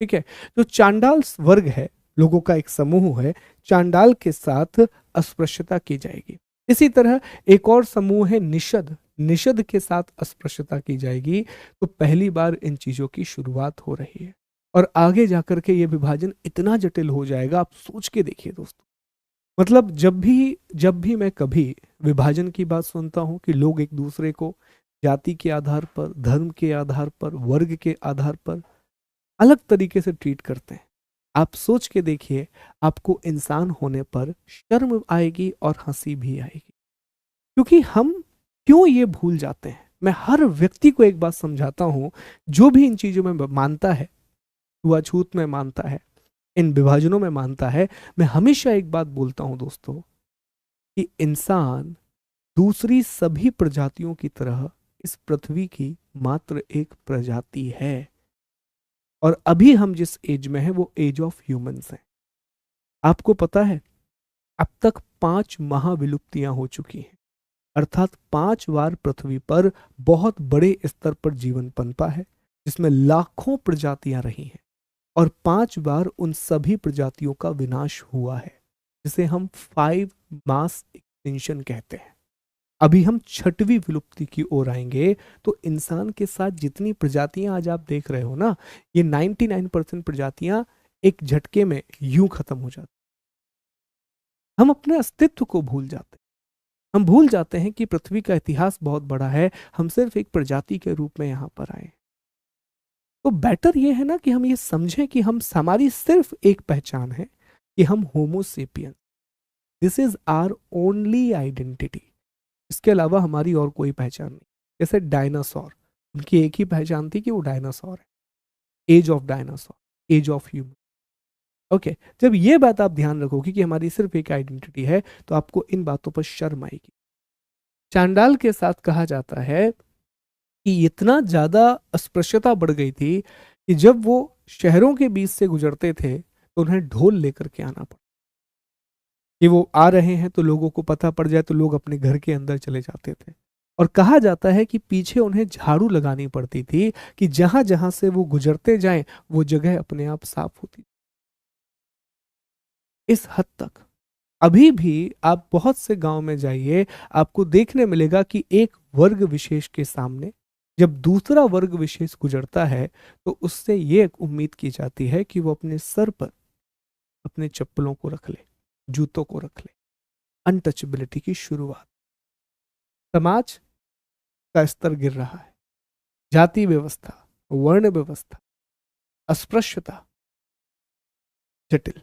ठीक है, जो चांडाल वर्ग है, लोगों का एक समूह है, चांडाल के साथ अस्पृश्यता की जाएगी। इसी तरह एक और समूह है निषद, निषद के साथ अस्पृश्यता की जाएगी। तो पहली बार इन चीजों की शुरुआत हो रही है, और आगे जाकर के ये विभाजन इतना जटिल हो जाएगा, आप सोच के देखिए दोस्तों। मतलब जब भी मैं कभी विभाजन की बात सुनता हूं कि लोग एक दूसरे को जाति के आधार पर, धर्म के आधार पर, वर्ग के आधार पर अलग तरीके से ट्रीट करते हैं, आप सोच के देखिए, आपको इंसान होने पर शर्म आएगी और हंसी भी आएगी। क्योंकि हम क्यों ये भूल जाते हैं? मैं हर व्यक्ति को एक बात समझाता हूं, जो भी इन चीजों में मानता है, छूआछूत में मानता है, इन विभाजनों में मानता है, मैं हमेशा एक बात बोलता हूं दोस्तों, कि इंसान दूसरी सभी प्रजातियों की तरह इस पृथ्वी की मात्र एक प्रजाति है। और अभी हम जिस एज में हैं वो एज ऑफ ह्यूमंस है। आपको पता है, अब तक 5 महाविलुप्तियां हो चुकी हैं, अर्थात 5 बार पृथ्वी पर बहुत बड़े स्तर पर जीवन पनपा है, जिसमें लाखों प्रजातियां रही हैं, और 5 बार उन सभी प्रजातियों का विनाश हुआ है, जिसे हम 5 मास एक्सटिंक्शन कहते हैं। अभी हम 6वीं विलुप्ति की ओर आएंगे। तो इंसान के साथ जितनी प्रजातियां आज आप देख रहे हो ना, ये 99% प्रजातियां एक झटके में यूं खत्म हो जाती। हम अपने अस्तित्व को भूल जाते हैं। हम भूल जाते हैं कि पृथ्वी का इतिहास बहुत बड़ा है, हम सिर्फ एक प्रजाति के रूप में यहां पर आए। तो बेटर ये है ना कि हम ये समझें कि हम, हमारी सिर्फ एक पहचान है कि हम homo sapien, this is our only identity. इसके अलावा हमारी और कोई पहचान नहीं। जैसे डायनासोर, उनकी एक ही पहचान थी कि वो डायनासोर है, age of dinosaur, age of human. Okay, जब ये बात आप ध्यान रखोगे कि हमारी सिर्फ एक आइडेंटिटी है, तो आपको इन बातों पर शर्म आएगी। चांडाल के साथ कहा जाता है कि इतना ज्यादा अस्पृश्यता बढ़ गई थी कि जब वो शहरों के बीच से गुजरते थे तो उन्हें ढोल लेकर के आना पड़ा, कि वो आ रहे हैं तो लोगों को पता पड़ जाए तो लोग अपने घर के अंदर चले जाते थे। और कहा जाता है कि पीछे उन्हें झाड़ू लगानी पड़ती थी कि जहां जहां से वो गुजरते जाएं वो जगह अपने आप साफ होती। इस हद तक अभी भी आप बहुत से गांव में जाइए, आपको देखने मिलेगा कि एक वर्ग विशेष के सामने जब दूसरा वर्ग विशेष गुजरता है, तो उससे ये उम्मीद की जाती है कि वो अपने सर पर अपने चप्पलों को रख ले, जूतों को रख ले। अनटचेबिलिटी की शुरुआत। समाज का स्तर गिर रहा है, जाति व्यवस्था, वर्ण व्यवस्था, अस्पृश्यता, जटिल,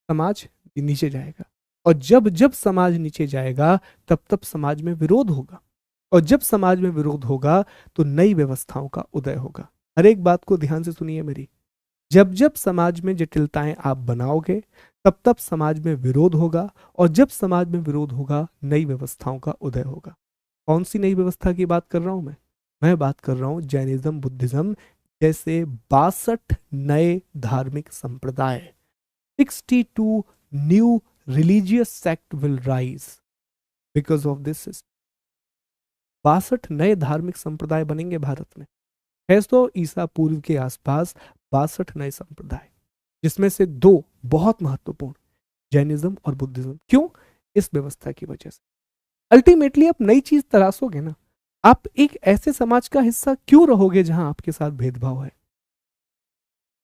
समाज नीचे जाएगा। और जब जब समाज नीचे जाएगा तब तब समाज में विरोध होगा, और जब समाज में विरोध होगा तो नई व्यवस्थाओं का उदय होगा। हर एक बात को ध्यान से सुनिए मेरी। जब जब समाज में जटिलताएं आप बनाओगे तब तब समाज में विरोध होगा, और जब समाज में विरोध होगा नई व्यवस्थाओं का उदय होगा। कौन सी नई व्यवस्था की बात कर रहा हूं मैं बात कर रहा हूं जैनिज्म, बुद्धिज्म जैसे 62 नए धार्मिक संप्रदाय। 62 new religious sect will rise because of this system। 62 नए धार्मिक संप्रदाय बनेंगे भारत में। है तो ईसा पूर्व के आसपास 62 नए संप्रदाय, जिसमें से 2 बहुत महत्वपूर्ण, जैनिज्म और बुद्धिज्म। क्यों? इस व्यवस्था की वजह से। अल्टीमेटली आप नई चीज तलाशोगे ना, आप एक ऐसे समाज का हिस्सा क्यों रहोगे जहां आपके साथ भेदभाव है,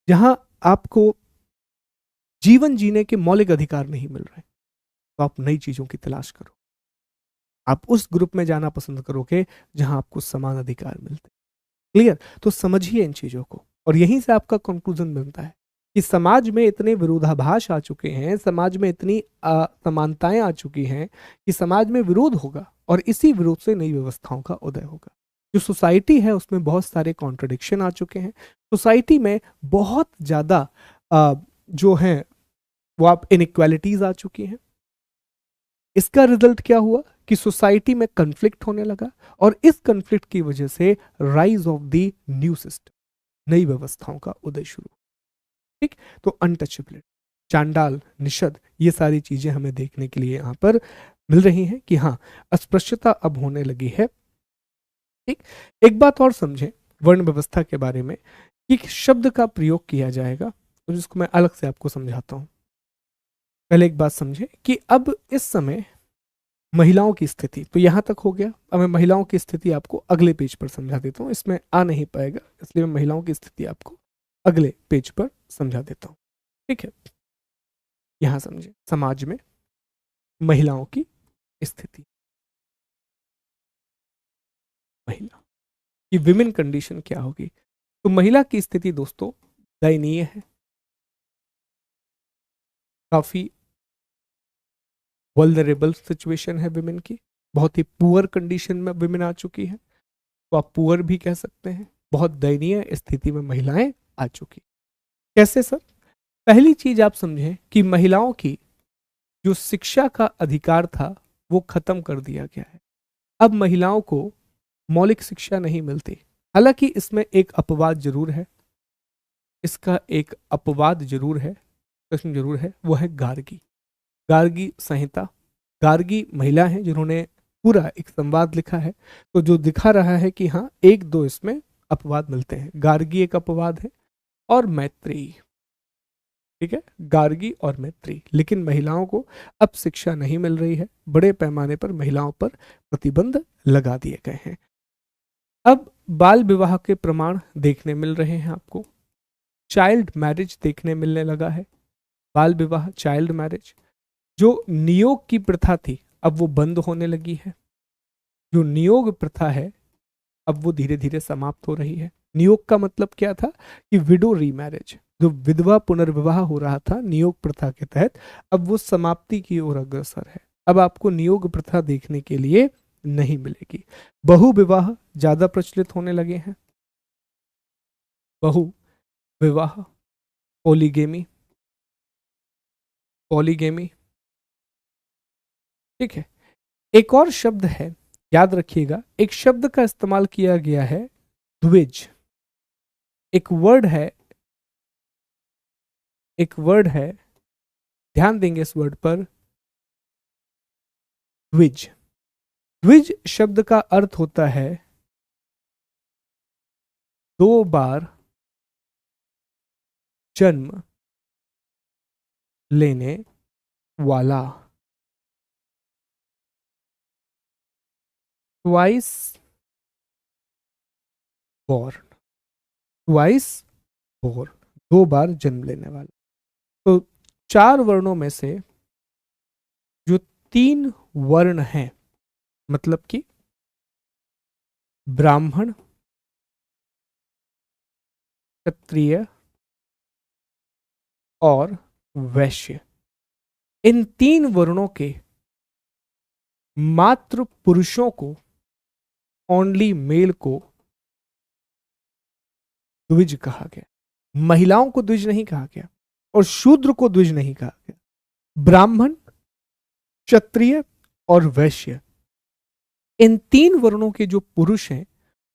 जहां आपको जीवन जीने के मौलिक अधिकार नहीं मिल रहे। तो आप नई चीजों की तलाश करो, आप उस ग्रुप में जाना पसंद करोगे जहां आपको समान अधिकार मिलते। क्लियर? तो समझिए इन चीजों को, और यहीं से आपका कंक्लूजन बनता है कि समाज में इतने विरोधाभास आ चुके हैं, समाज में इतनी असमानताएं आ चुकी हैं कि समाज में विरोध होगा, और इसी विरोध से नई व्यवस्थाओं का उदय होगा। जो सोसाइटी है उसमें बहुत सारे कॉन्ट्रडिक्शन आ चुके हैं। सोसाइटी में बहुत ज्यादा जो है वो आप इनइक्वालिटीज आ चुकी हैं। इसका रिजल्ट क्या हुआ कि सोसाइटी में कन्फ्लिक्ट होने लगा, और इस कन्फ्लिक्ट की वजह से rise of the new system, नई व्यवस्थाओं का उदय शुरू। ठीक? तो अनटचेबिलिटी, चांडाल, निषद, ये सारी चीजें हमें देखने के लिए यहां पर मिल रही हैं कि हाँ, अस्पृश्यता अब होने लगी है। ठीक? एक बात और समझें वर्ण व्यवस्था के बारे में, कि शब्द का प्रयोग किया जाएगा, तो जिसको मैं अलग से आपको समझाता हूं। पहले एक बात समझे कि अब इस समय महिलाओं की स्थिति तो यहां तक हो गया। अब मैं महिलाओं की स्थिति आपको अगले पेज पर समझा देता हूं, इसमें आ नहीं पाएगा, इसलिए मैं महिलाओं की स्थिति आपको अगले पेज पर समझा देता हूं। ठीक है? यहां समझे समाज में महिलाओं की स्थिति, महिला की विमेन कंडीशन क्या होगी। तो महिला की स्थिति दोस्तों दयनीय है, काफी वल्नरेबल सिचुएशन है विमेन की, बहुत ही पुअर कंडीशन में विमेन आ चुकी है, तो आप पुअर भी कह सकते हैं। बहुत दयनीय स्थिति में महिलाएं आ चुकी। कैसे सर? पहली चीज आप समझें कि महिलाओं की जो शिक्षा का अधिकार था वो खत्म कर दिया गया है। अब महिलाओं को मौलिक शिक्षा नहीं मिलती। हालांकि इसमें एक अपवाद जरूर है, इसका एक अपवाद जरूर है, प्रश्न जरूर है, वो है गार्गी। गार्गी संहिता, गार्गी महिला हैं जिन्होंने पूरा एक संवाद लिखा है, तो जो दिखा रहा है कि हाँ एक दो इसमें अपवाद मिलते हैं। गार्गी एक अपवाद है, और मैत्री। ठीक है? गार्गी और मैत्री। लेकिन महिलाओं को अब शिक्षा नहीं मिल रही है, बड़े पैमाने पर महिलाओं पर प्रतिबंध लगा दिए गए हैं। अब बाल विवाह के प्रमाण देखने मिल रहे हैं आपको, चाइल्ड मैरिज देखने मिलने लगा है। बाल विवाह, चाइल्ड मैरिज, जो नियोग की प्रथा थी अब वो बंद होने लगी है। जो नियोग प्रथा है अब वो धीरे धीरे समाप्त हो रही है। नियोग का मतलब क्या था कि विडो रीमैरिज, जो विधवा पुनर्विवाह हो रहा था नियोग प्रथा के तहत, अब वो समाप्ति की ओर अग्रसर है। अब आपको नियोग प्रथा देखने के लिए नहीं मिलेगी। बहु विवाह ज्यादा प्रचलित होने लगे हैं, बहु विवाह, पॉलीगेमी, पॉलीगेमी। ठीक है? एक और शब्द है, याद रखिएगा, एक शब्द का इस्तेमाल किया गया है द्विज। एक वर्ड है, एक वर्ड है, ध्यान देंगे इस वर्ड पर, द्विज। द्विज शब्द का अर्थ होता है 2 बार जन्म लेने वाला, ट्वाइस बॉर्न, ट्वाइस बॉर्न, 2 बार जन्म लेने वाला। तो 4 वर्णों में से जो 3 वर्ण हैं, मतलब कि ब्राह्मण, क्षत्रिय और वैश्य, इन 3 वर्णों के मात्र पुरुषों को, ओनली मेल को द्विज कहा गया, महिलाओं को द्विज नहीं कहा गया और शूद्र को द्विज नहीं कहा गया। ब्राह्मण, क्षत्रिय और वैश्य, इन 3 वर्णों के जो पुरुष हैं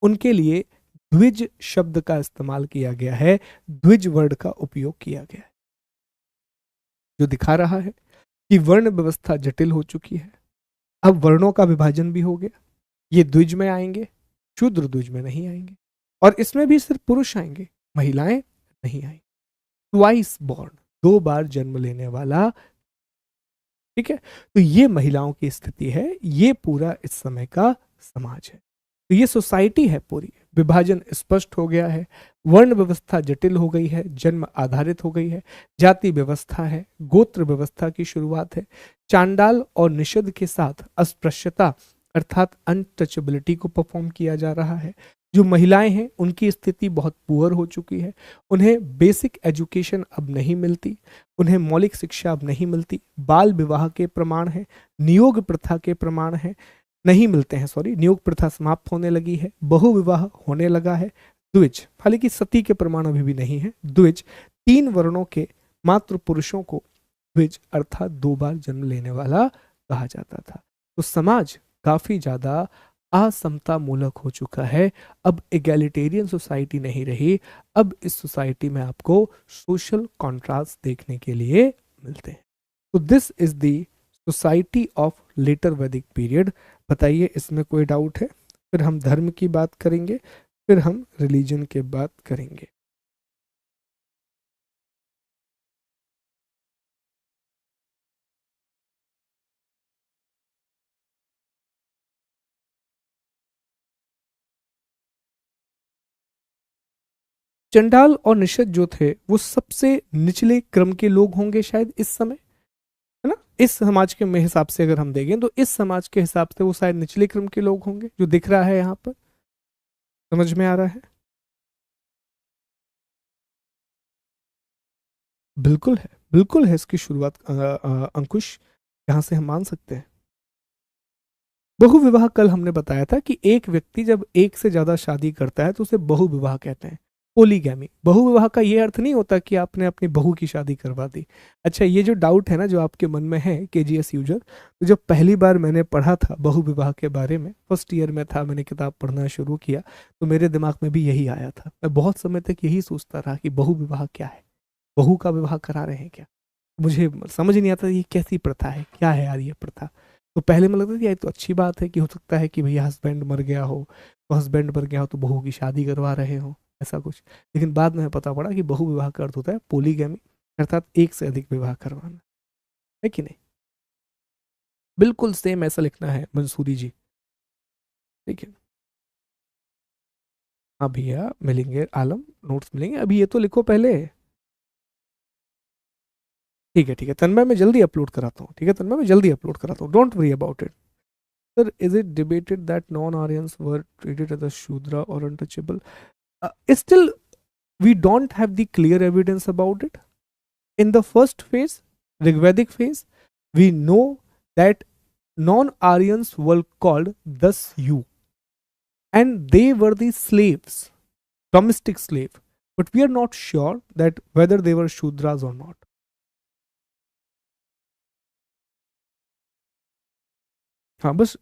उनके लिए द्विज शब्द का इस्तेमाल किया गया है, द्विज वर्ड का उपयोग किया गया है, जो दिखा रहा है कि वर्ण व्यवस्था जटिल हो चुकी है। अब वर्णों का विभाजन भी हो गया, ये द्विज में आएंगे, शूद्र द्विज में नहीं आएंगे, और इसमें भी सिर्फ पुरुष आएंगे, महिलाएं नहीं आएंगी। ट्वाइस बॉर्न, 2 बार जन्म लेने वाला, ठीक है। तो ये महिलाओं की स्थिति है, ये पूरा इस समय का समाज है, तो ये सोसाइटी है पूरी। विभाजन स्पष्ट हो गया है, वर्ण व्यवस्था जटिल हो गई है, जन्म आधारित हो गई है, जाति व्यवस्था है, गोत्र व्यवस्था की शुरुआत है, चांडाल और निषद के साथ अस्पृश्यता अर्थात अनटचेबिलिटी को परफॉर्म किया जा रहा है। जो महिलाएं हैं उनकी स्थिति बहुत पुअर हो चुकी है, उन्हें बेसिक एजुकेशन अब नहीं मिलती, उन्हें मौलिक शिक्षा अब नहीं मिलती, बाल विवाह के प्रमाण है, नियोग प्रथा के प्रमाण है, नहीं मिलते हैं, सॉरी, नियोग प्रथा समाप्त होने लगी है, बहु विवाह होने लगा है, द्विज, हालांकि सती के प्रमाण अभी भी नहीं है, द्विज, 3 वर्णों के मात्र पुरुषों को द्विज अर्थात 2 बार जन्म लेने वाला कहा जाता था। तो समाज काफी ज्यादा असमता मूलक हो चुका है, अब एगैलिटेरियन सोसाइटी नहीं रही, अब इस सोसाइटी में आपको सोशल कॉन्ट्रास्ट देखने के लिए मिलते हैं। तो this is the society of later Vedic period. बताइए इसमें कोई डाउट है? फिर हम धर्म की बात करेंगे, फिर हम रिलीजन की बात करेंगे। चंडाल और निषद जो थे वो सबसे निचले क्रम के लोग होंगे शायद इस समय, है ना? इस समाज के में हिसाब से अगर हम देखें तो इस समाज के हिसाब से वो शायद निचले क्रम के लोग होंगे, जो दिख रहा है यहाँ पर। समझ में आ रहा है? बिल्कुल है, बिल्कुल है, इसकी शुरुआत अंकुश यहाँ से हम मान सकते हैं। बहुविवाह कल हमने बताया था कि एक व्यक्ति जब एक से ज्यादा शादी करता है तो उसे बहुविवाह कहते हैं, पोलीगैमी। बहुविवाह का ये अर्थ नहीं होता कि आपने अपनी बहू की शादी करवा दी। अच्छा, ये जो डाउट है ना जो आपके मन में है केजीएस यूजर, तो जब पहली बार मैंने पढ़ा था बहुविवाह के बारे में, फर्स्ट ईयर में था, मैंने किताब पढ़ना शुरू किया, तो मेरे दिमाग में भी यही आया था। मैं बहुत समय तक यही सोचता रहा कि बहुविवाह क्या है, बहू का विवाह करा रहे हैं क्या? मुझे समझ नहीं आता ये कैसी प्रथा है, क्या है यार ये प्रथा। तो पहले में लगता था ये तो अच्छी बात है कि हो सकता है कि भैया हस्बैंड मर गया हो, तो हस्बैंड मर गया हो तो बहू की शादी करवा रहे हो, ऐसा कुछ। लेकिन बाद में पता पड़ा कि बहु विवाह का अर्थ होता है पोलीगैमी, अर्थात एक से अधिक विवाह करवाना, है कि नहीं? बिल्कुल सेम ऐसा लिखना है मंसूरी जी, ठीक है। हाँ भैया मिलेंगे, आलम नोट्स मिलेंगे, अभी ये तो लिखो पहले। ठीक है ठीक है, तन्मय मैं जल्दी अपलोड कराता हूँ, ठीक है तन्मय मैं जल्दी अपलोड कराता हूँ, don't worry about it. Sir, is it debated that non-Aryans were treated as a Shudra or untouchable? Still, we don't have the clear evidence about it. In the first phase, Rigvedic phase, we know that non-Aryans were called Dasyu, and they were the slaves, domestic slave. But we are not sure that whether they were Shudras or not. हाँ बस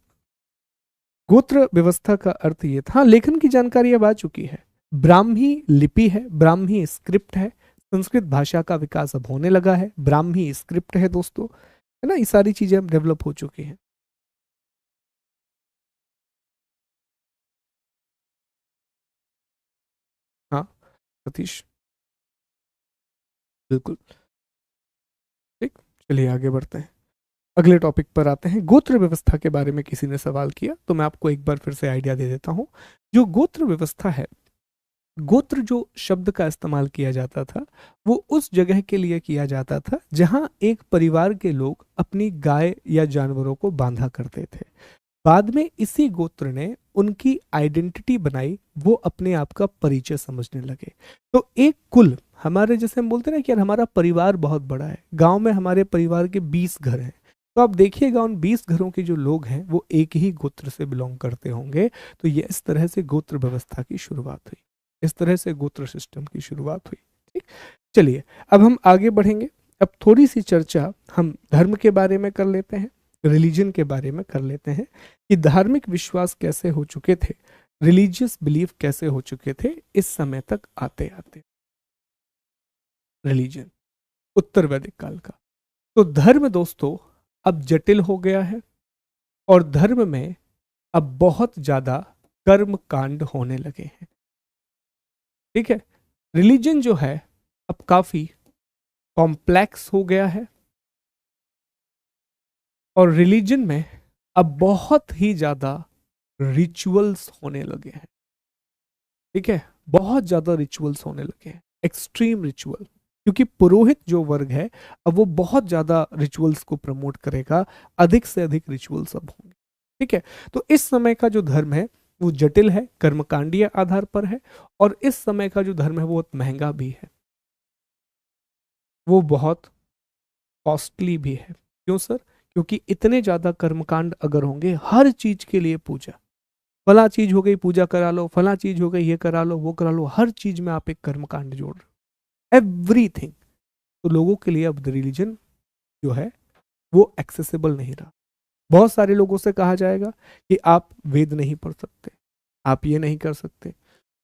गोत्र व्यवस्था का अर्थ ये था। हाँ, लेखन की जानकारी अब आ चुकी है, ब्राह्मी लिपि है, ब्राह्मी स्क्रिप्ट है, संस्कृत भाषा का विकास अब होने लगा है, ब्राह्मी स्क्रिप्ट है दोस्तों, है ना, ये सारी चीजें अब डेवलप हो चुकी हैं। हाँ सतीश, बिल्कुल ठीक। चलिए आगे बढ़ते हैं, अगले टॉपिक पर आते हैं। गोत्र व्यवस्था के बारे में किसी ने सवाल किया तो मैं आपको एक बार फिर से आइडिया दे देता हूँ। जो गोत्र व्यवस्था है गोत्र जो शब्द का इस्तेमाल किया जाता था वो उस जगह के लिए किया जाता था जहां एक परिवार के लोग अपनी गाय या जानवरों को बांधा करते थे। बाद में इसी गोत्र ने उनकी आइडेंटिटी बनाई, वो अपने आप का परिचय समझने लगे। तो एक कुल, हमारे जैसे हम बोलते हैं ना कि यार हमारा परिवार बहुत बड़ा है, गांव में हमारे परिवार के 20 घर हैं, तो आप देखिएगा उन 20 घरों के जो लोग हैं वो एक ही गोत्र से बिलोंग करते होंगे। तो ये इस तरह से गोत्र व्यवस्था की शुरुआत हुई, इस तरह से गोत्र सिस्टम की शुरुआत हुई। ठीक, चलिए अब हम आगे बढ़ेंगे। अब थोड़ी सी चर्चा हम धर्म के बारे में कर लेते हैं, रिलीजन के बारे में कर लेते हैं कि धार्मिक विश्वास कैसे हो चुके थे, रिलीजियस बिलीफ कैसे हो चुके थे इस समय तक आते आते। रिलीजन उत्तर वैदिक काल का। तो धर्म दोस्तों अब जटिल हो गया है और धर्म में अब बहुत ज्यादा कर्म कांड होने लगे हैं। ठीक है, रिलीजन जो है अब काफी कॉम्प्लेक्स हो गया है और रिलीजन में अब बहुत ही ज्यादा रिचुअल्स होने लगे हैं। ठीक है, बहुत ज्यादा रिचुअल्स होने लगे हैं, एक्सट्रीम रिचुअल, क्योंकि पुरोहित जो वर्ग है अब वो बहुत ज्यादा रिचुअल्स को प्रमोट करेगा, अधिक से अधिक रिचुअल्स अब होंगे। ठीक है, तो इस समय का जो धर्म है वो जटिल है, कर्मकांडीय आधार पर है, और इस समय का जो धर्म है वो बहुत महंगा भी है, वो बहुत कॉस्टली भी है। क्यों सर? क्योंकि इतने ज्यादा कर्मकांड अगर होंगे, हर चीज के लिए पूजा, फला चीज हो गई पूजा करा लो, फला चीज हो गई ये करा लो वो करा लो, हर चीज में आप एक कर्मकांड जोड़ रहे हो, एवरीथिंग। तो लोगों के लिए अब रिलीजन जो है वो एक्सेसिबल नहीं रहा। बहुत सारे लोगों से कहा जाएगा कि आप वेद नहीं पढ़ सकते, आप ये नहीं कर सकते,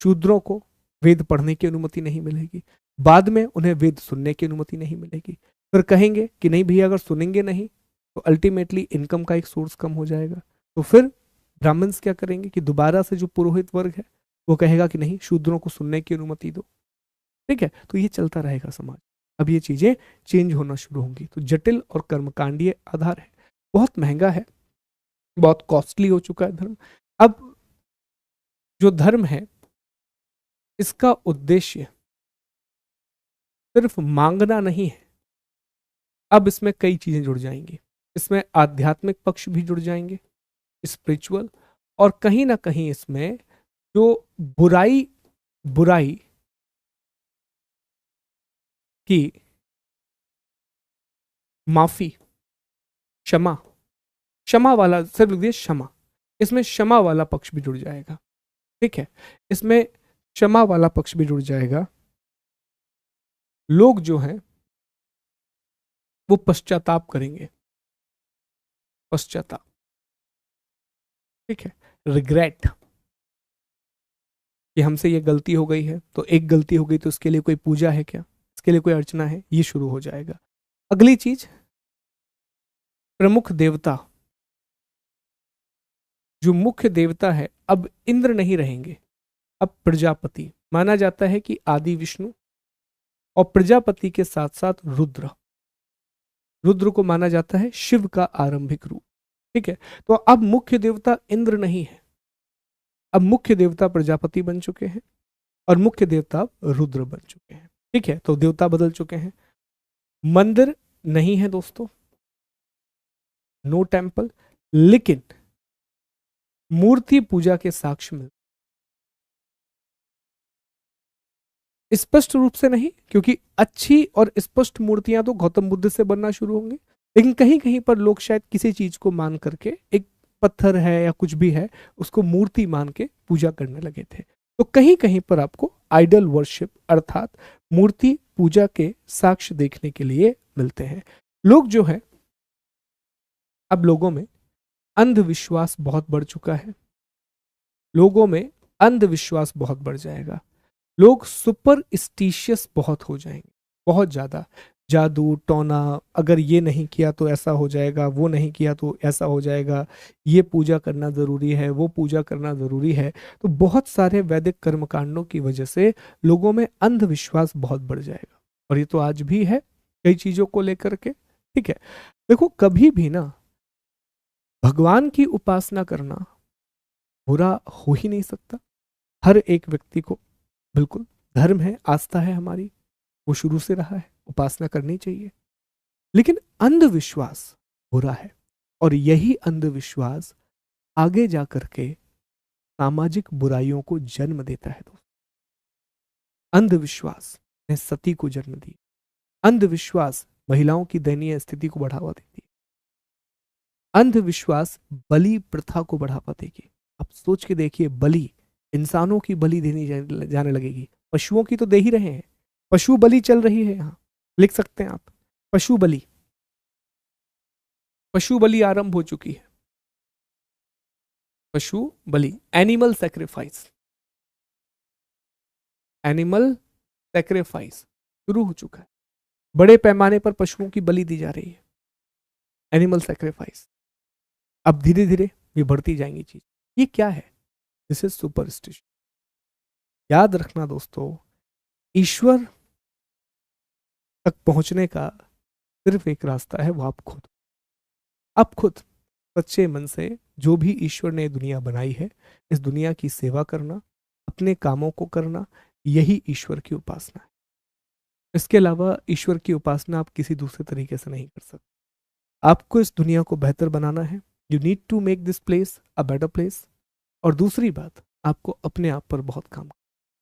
शूद्रों को वेद पढ़ने की अनुमति नहीं मिलेगी, बाद में उन्हें वेद सुनने की अनुमति नहीं मिलेगी, फिर कहेंगे कि नहीं भैया अगर सुनेंगे नहीं तो अल्टीमेटली इनकम का एक सोर्स कम हो जाएगा। तो फिर ब्राह्मण्स क्या करेंगे कि दोबारा से जो पुरोहित वर्ग है वो कहेगा कि नहीं शूद्रों को सुनने की अनुमति दो। ठीक है, तो ये चलता रहेगा समाज। अब ये चीजें चेंज होना शुरू होंगी। तो जटिल और कर्मकांडीय आधार है, बहुत महंगा है, बहुत कॉस्टली हो चुका है धर्म। अब जो धर्म है इसका उद्देश्य सिर्फ मांगना नहीं है, अब इसमें कई चीजें जुड़ जाएंगी, इसमें आध्यात्मिक पक्ष भी जुड़ जाएंगे, स्पिरिचुअल, और कहीं ना कहीं इसमें जो बुराई बुराई की माफी, क्षमा, क्षमा वाला, सिर्फ लिख दिए क्षमा, इसमें क्षमा वाला पक्ष भी जुड़ जाएगा। ठीक है, इसमें क्षमा वाला पक्ष भी जुड़ जाएगा। लोग जो हैं वो पश्चाताप करेंगे, पश्चाताप। ठीक है, रिग्रेट कि हमसे ये गलती हो गई है, तो एक गलती हो गई तो उसके लिए कोई पूजा है क्या, इसके लिए कोई अर्चना है, ये शुरू हो जाएगा। अगली चीज, प्रमुख देवता, जो मुख्य देवता है अब इंद्र नहीं रहेंगे, अब प्रजापति माना जाता है कि आदि विष्णु, और प्रजापति के साथ साथ रुद्र, रुद्र को माना जाता है शिव का आरंभिक रूप। ठीक है, तो अब मुख्य देवता इंद्र नहीं है, अब मुख्य देवता प्रजापति बन चुके हैं और मुख्य देवता अब रुद्र बन चुके हैं। ठीक है, तो देवता बदल चुके हैं। मंदिर नहीं है दोस्तों, नो टेम्पल, लेकिन मूर्ति पूजा के साक्ष्य मिल, स्पष्ट रूप से नहीं, क्योंकि अच्छी और स्पष्ट मूर्तियां तो गौतम बुद्ध से बनना शुरू होंगी, लेकिन कहीं कहीं पर लोग शायद किसी चीज को मान करके, एक पत्थर है या कुछ भी है उसको मूर्ति मान के पूजा करने लगे थे। तो कहीं कहीं पर आपको आइडल वर्शिप अर्थात मूर्ति पूजा के साक्ष्य देखने के लिए मिलते हैं। लोग जो है, अब लोगों में अंधविश्वास बहुत बढ़ चुका है, लोगों में अंधविश्वास बहुत बढ़ जाएगा, लोग सुपरस्टिशियस बहुत हो जाएंगे, बहुत ज्यादा, जादू टोना, अगर ये नहीं किया तो ऐसा हो जाएगा, वो नहीं किया तो ऐसा हो जाएगा, ये पूजा करना जरूरी है, वो पूजा करना जरूरी है। तो बहुत सारे वैदिक कर्मकांडों की वजह से लोगों में अंधविश्वास बहुत बढ़ जाएगा, और ये तो आज भी है कई चीजों को लेकर के। ठीक है, देखो कभी भी ना भगवान की उपासना करना बुरा हो ही नहीं सकता। हर एक व्यक्ति को बिल्कुल धर्म है, आस्था है हमारी, वो शुरू से रहा है, उपासना करनी चाहिए। लेकिन अंधविश्वास बुरा है, और यही अंधविश्वास आगे जा करके सामाजिक बुराइयों को जन्म देता है दोस्तों। अंधविश्वास ने सती को जन्म दिया, अंधविश्वास महिलाओं की दयनीय स्थिति को बढ़ावा देती है, अंधविश्वास बलि प्रथा को बढ़ावा देगी। आप सोच के देखिए, बलि, इंसानों की बलि देनी जाने लगेगी, पशुओं की तो दे ही रहे हैं, पशु बलि चल रही है यहाँ, लिख सकते हैं आप, पशु बलि, पशु बलि आरंभ हो चुकी है, पशु बलि, एनिमल सैक्रिफाइस, एनिमल सैक्रिफाइस शुरू हो चुका है, बड़े पैमाने पर पशुओं की बलि दी जा रही है, एनिमल सैक्रिफाइस। अब धीरे धीरे ये बढ़ती जाएंगी चीज। ये क्या है? This is superstition. याद रखना दोस्तों, ईश्वर तक पहुंचने का सिर्फ एक रास्ता है, वो आप खुद। आप खुद सच्चे मन से जो भी ईश्वर ने दुनिया बनाई है, इस दुनिया की सेवा करना, अपने कामों को करना, यही ईश्वर की उपासना है। इसके अलावा ईश्वर की उपासना आप किसी दूसरे तरीके से नहीं कर सकते। आपको इस दुनिया को बेहतर बनाना है, you need to make this place a better place. और दूसरी बात, आपको अपने आप पर बहुत काम,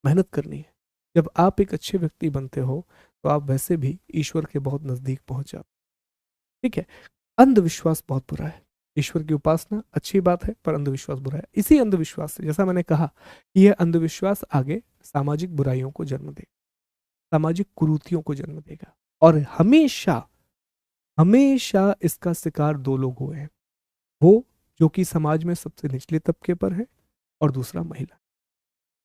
मेहनत करनी है। जब आप एक अच्छे व्यक्ति बनते हो तो आप वैसे भी ईश्वर के बहुत नजदीक पहुंच जाते। ठीक है, अंधविश्वास बहुत बुरा है, ईश्वर की उपासना अच्छी बात है, पर अंधविश्वास बुरा है। इसी अंधविश्वास से, जैसा मैंने कहा, यह अंधविश्वास आगे सामाजिक बुराइयों को जन्म देगा, सामाजिक कुरीतियों को जन्म देगा। और हमेशा हमेशा इसका शिकार दो लोग हुए हैं, वो जो कि समाज में सबसे निचले तबके पर है, और दूसरा महिला।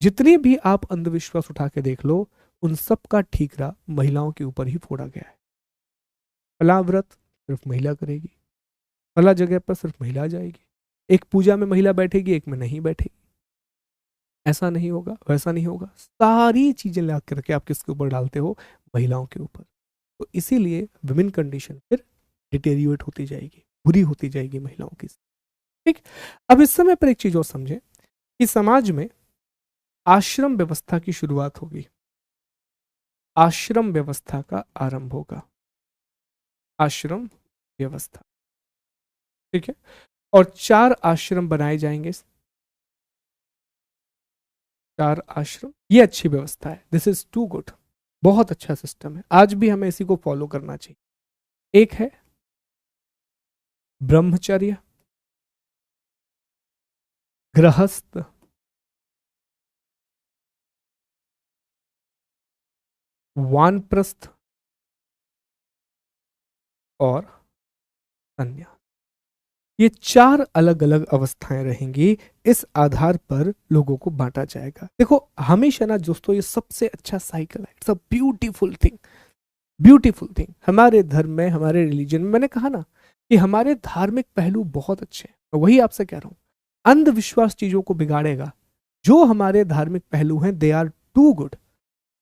जितने भी आप अंधविश्वास उठा के देख लो, उन सब का ठीकरा महिलाओं के ऊपर ही फोड़ा गया है। फला व्रत सिर्फ महिला करेगी, फला जगह पर सिर्फ महिला जाएगी, एक पूजा में महिला बैठेगी, एक में नहीं बैठेगी, ऐसा नहीं होगा, वैसा नहीं होगा। सारी चीजें ला करके आप किसके ऊपर डालते हो? महिलाओं के ऊपर। तो इसीलिए विमेन कंडीशन फिर डिटेरियोरेट होती जाएगी, बुरी होती जाएगी महिलाओं की। ठीक। अब इस समय पर एक चीज और समझे कि समाज में आश्रम व्यवस्था की शुरुआत होगी, आश्रम व्यवस्था का आरंभ होगा, आश्रम व्यवस्था। ठीक है, और 4 आश्रम बनाए जाएंगे, 4 आश्रम। ये अच्छी व्यवस्था है, दिस इज टू गुड, बहुत अच्छा सिस्टम है, आज भी हमें इसी को फॉलो करना चाहिए। एक है ब्रह्मचर्य, गृहस्थ, वानप्रस्थ और संन्यास। ये 4 अलग अलग अवस्थाएं रहेंगी, इस आधार पर लोगों को बांटा जाएगा। देखो हमेशा ना दोस्तों, ये सबसे अच्छा साइकिल है, it's a beautiful thing, beautiful thing. हमारे धर्म में, हमारे रिलीजन में, मैंने कहा ना कि हमारे धार्मिक पहलू बहुत अच्छे हैं, मैं वही आपसे कह रहा हूं। अंधविश्वास चीजों को बिगाड़ेगा, जो हमारे धार्मिक पहलू हैं दे आर टू गुड,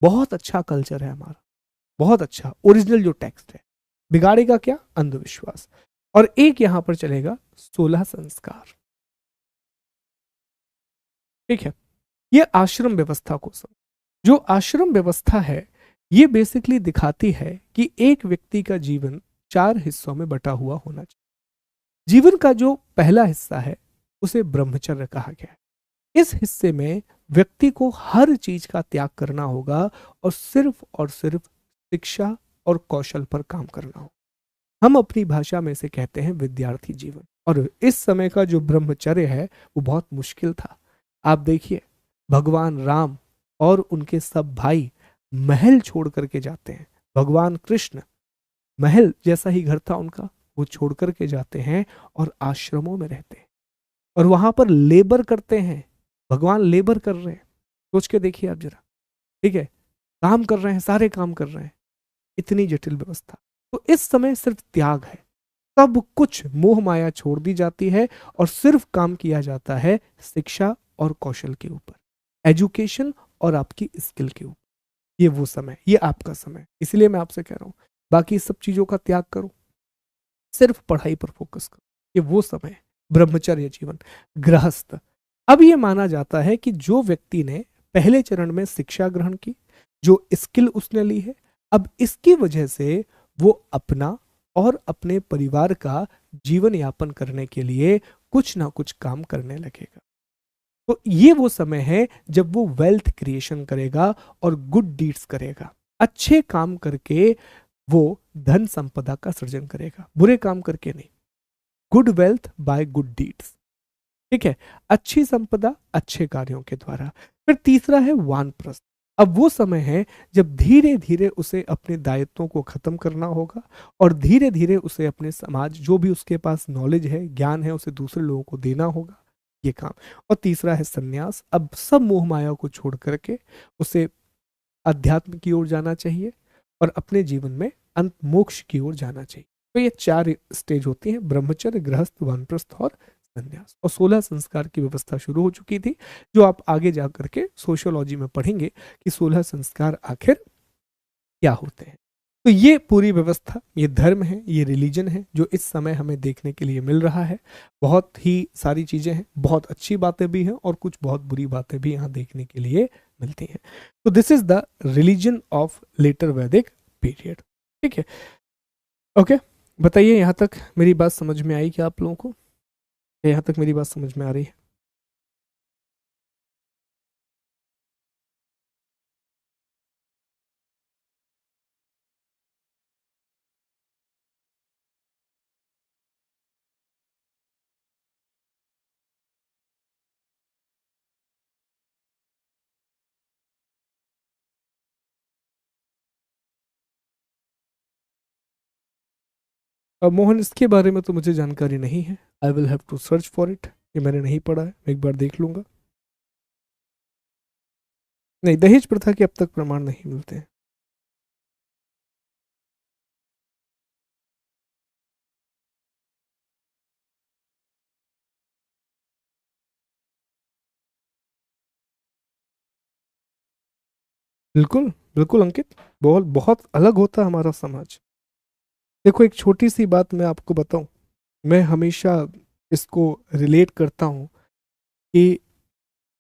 बहुत अच्छा कल्चर है हमारा, बहुत अच्छा ओरिजिनल जो टेक्स्ट है। बिगाड़ेगा क्या? अंधविश्वास। और एक यहां पर चलेगा 16 संस्कार। ठीक है, ये आश्रम व्यवस्था को समझ। जो आश्रम व्यवस्था है, ये बेसिकली दिखाती है कि एक व्यक्ति का जीवन 4 हिस्सों में बटा हुआ होना चाहिए। जीवन का जो पहला हिस्सा है उसे ब्रह्मचर्य कहा गया है। इस हिस्से में व्यक्ति को हर चीज का त्याग करना होगा और सिर्फ शिक्षा और कौशल पर काम करना होगा। हम अपनी भाषा में से कहते हैं विद्यार्थी जीवन। और इस समय का जो ब्रह्मचर्य है वो बहुत मुश्किल था। आप देखिए, भगवान राम और उनके सब भाई महल छोड़ करके जाते हैं। भगवान कृष्ण, महल जैसा ही घर था उनका, वो छोड़ करके जाते हैं और आश्रमों में रहते हैं, और वहां पर लेबर करते हैं। भगवान लेबर कर रहे हैं, सोच के देखिए आप जरा। ठीक है, काम कर रहे हैं, सारे काम कर रहे हैं, इतनी जटिल व्यवस्था। तो इस समय सिर्फ त्याग है, सब कुछ मोह माया छोड़ दी जाती है, और सिर्फ काम किया जाता है शिक्षा और कौशल के ऊपर, एजुकेशन और आपकी स्किल के ऊपर। ये वो समय, ये आपका समय। इसलिए मैं आपसे कह रहा हूं, बाकी सब चीजों का त्याग करो, सिर्फ पढ़ाई पर फोकस करो। ये वो समय है, ब्रह्मचर्य जीवन। गृहस्थ, अब ये माना जाता है कि जो व्यक्ति ने पहले चरण में शिक्षा ग्रहण की, जो स्किल उसने ली है, अब इसकी वजह से वो अपना और अपने परिवार का जीवन यापन करने के लिए कुछ ना कुछ काम करने लगेगा। तो ये वो समय है जब वो वेल्थ क्रिएशन करेगा और गुड डीड्स करेगा। अच्छे काम करके वो धन संपदा का सृजन करेगा, बुरे काम करके नहीं। Good wealth by good deeds, ठीक है, अच्छी संपदा अच्छे कार्यों के द्वारा। फिर तीसरा है वानप्रस्थ। अब वो समय है जब धीरे धीरे उसे अपने दायित्वों को खत्म करना होगा और धीरे धीरे उसे अपने समाज, जो भी उसके पास नॉलेज है, ज्ञान है, उसे दूसरे लोगों को देना होगा, ये काम। और तीसरा है सन्यास। अब सब मोह माया को छोड़ करके उसे अध्यात्म की ओर जाना चाहिए और अपने जीवन में अंत मोक्ष की ओर जाना चाहिए। तो ये 4 स्टेज होती हैं, ब्रह्मचर्य, गृहस्थ, वानप्रस्थ और संन्यास। और 16 संस्कार की व्यवस्था शुरू हो चुकी थी, जो आप आगे जा करके सोशियोलॉजी में पढ़ेंगे कि 16 संस्कार आखिर क्या होते हैं। तो ये पूरी व्यवस्था, ये धर्म है, ये रिलीजन है जो इस समय हमें देखने के लिए मिल रहा है। बहुत ही सारी चीजें हैं, बहुत अच्छी बातें भी हैं और कुछ बहुत बुरी बातें भी यहाँ देखने के लिए मिलती हैं। तो this is the religion of later Vedic period, ठीक है। ओके, बताइए यहाँ तक मेरी बात समझ में आई क्या आप लोगों को? यहाँ तक मेरी बात समझ में आ रही है? मोहन, इसके बारे में तो मुझे जानकारी नहीं है। I will have to search for it. ये मैंने नहीं पढ़ा है, मैं एक बार देख लूंगा। नहीं, दहेज प्रथा के अब तक प्रमाण नहीं मिलते हैं। बिल्कुल बिल्कुल अंकित, बहुत बहुत अलग होता है हमारा समाज। देखो, एक छोटी सी बात मैं आपको बताऊं, मैं हमेशा इसको रिलेट करता हूं कि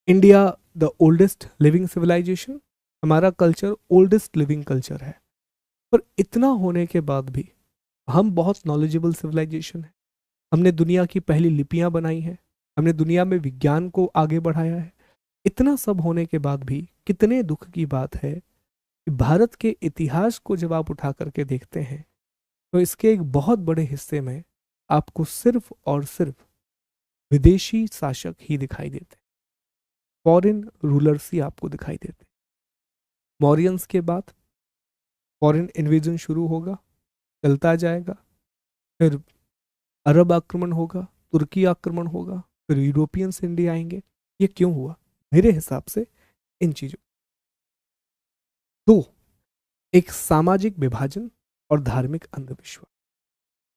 India the oldest living civilization, हमारा कल्चर ओल्डेस्ट लिविंग कल्चर है, पर इतना होने के बाद भी हम बहुत नॉलेजेबल सिविलाइजेशन है। हमने दुनिया की पहली लिपियां बनाई हैं, हमने दुनिया में विज्ञान को आगे बढ़ाया है। इतना सब होने के बाद भी कितने दुख की बात है कि भारत के इतिहास को जब आप उठा करके देखते हैं तो इसके एक बहुत बड़े हिस्से में आपको सिर्फ और सिर्फ विदेशी शासक ही दिखाई देते हैं, फॉरेन रूलर्स ही आपको दिखाई देते हैं। मौर्यंस के बाद फॉरेन इन्वेजन शुरू होगा, चलता जाएगा, फिर अरब आक्रमण होगा, तुर्की आक्रमण होगा, फिर यूरोपियंस इंडिया आएंगे। ये क्यों हुआ? मेरे हिसाब से इन चीजों, दो, एक सामाजिक विभाजन और धार्मिक अंधविश्वास,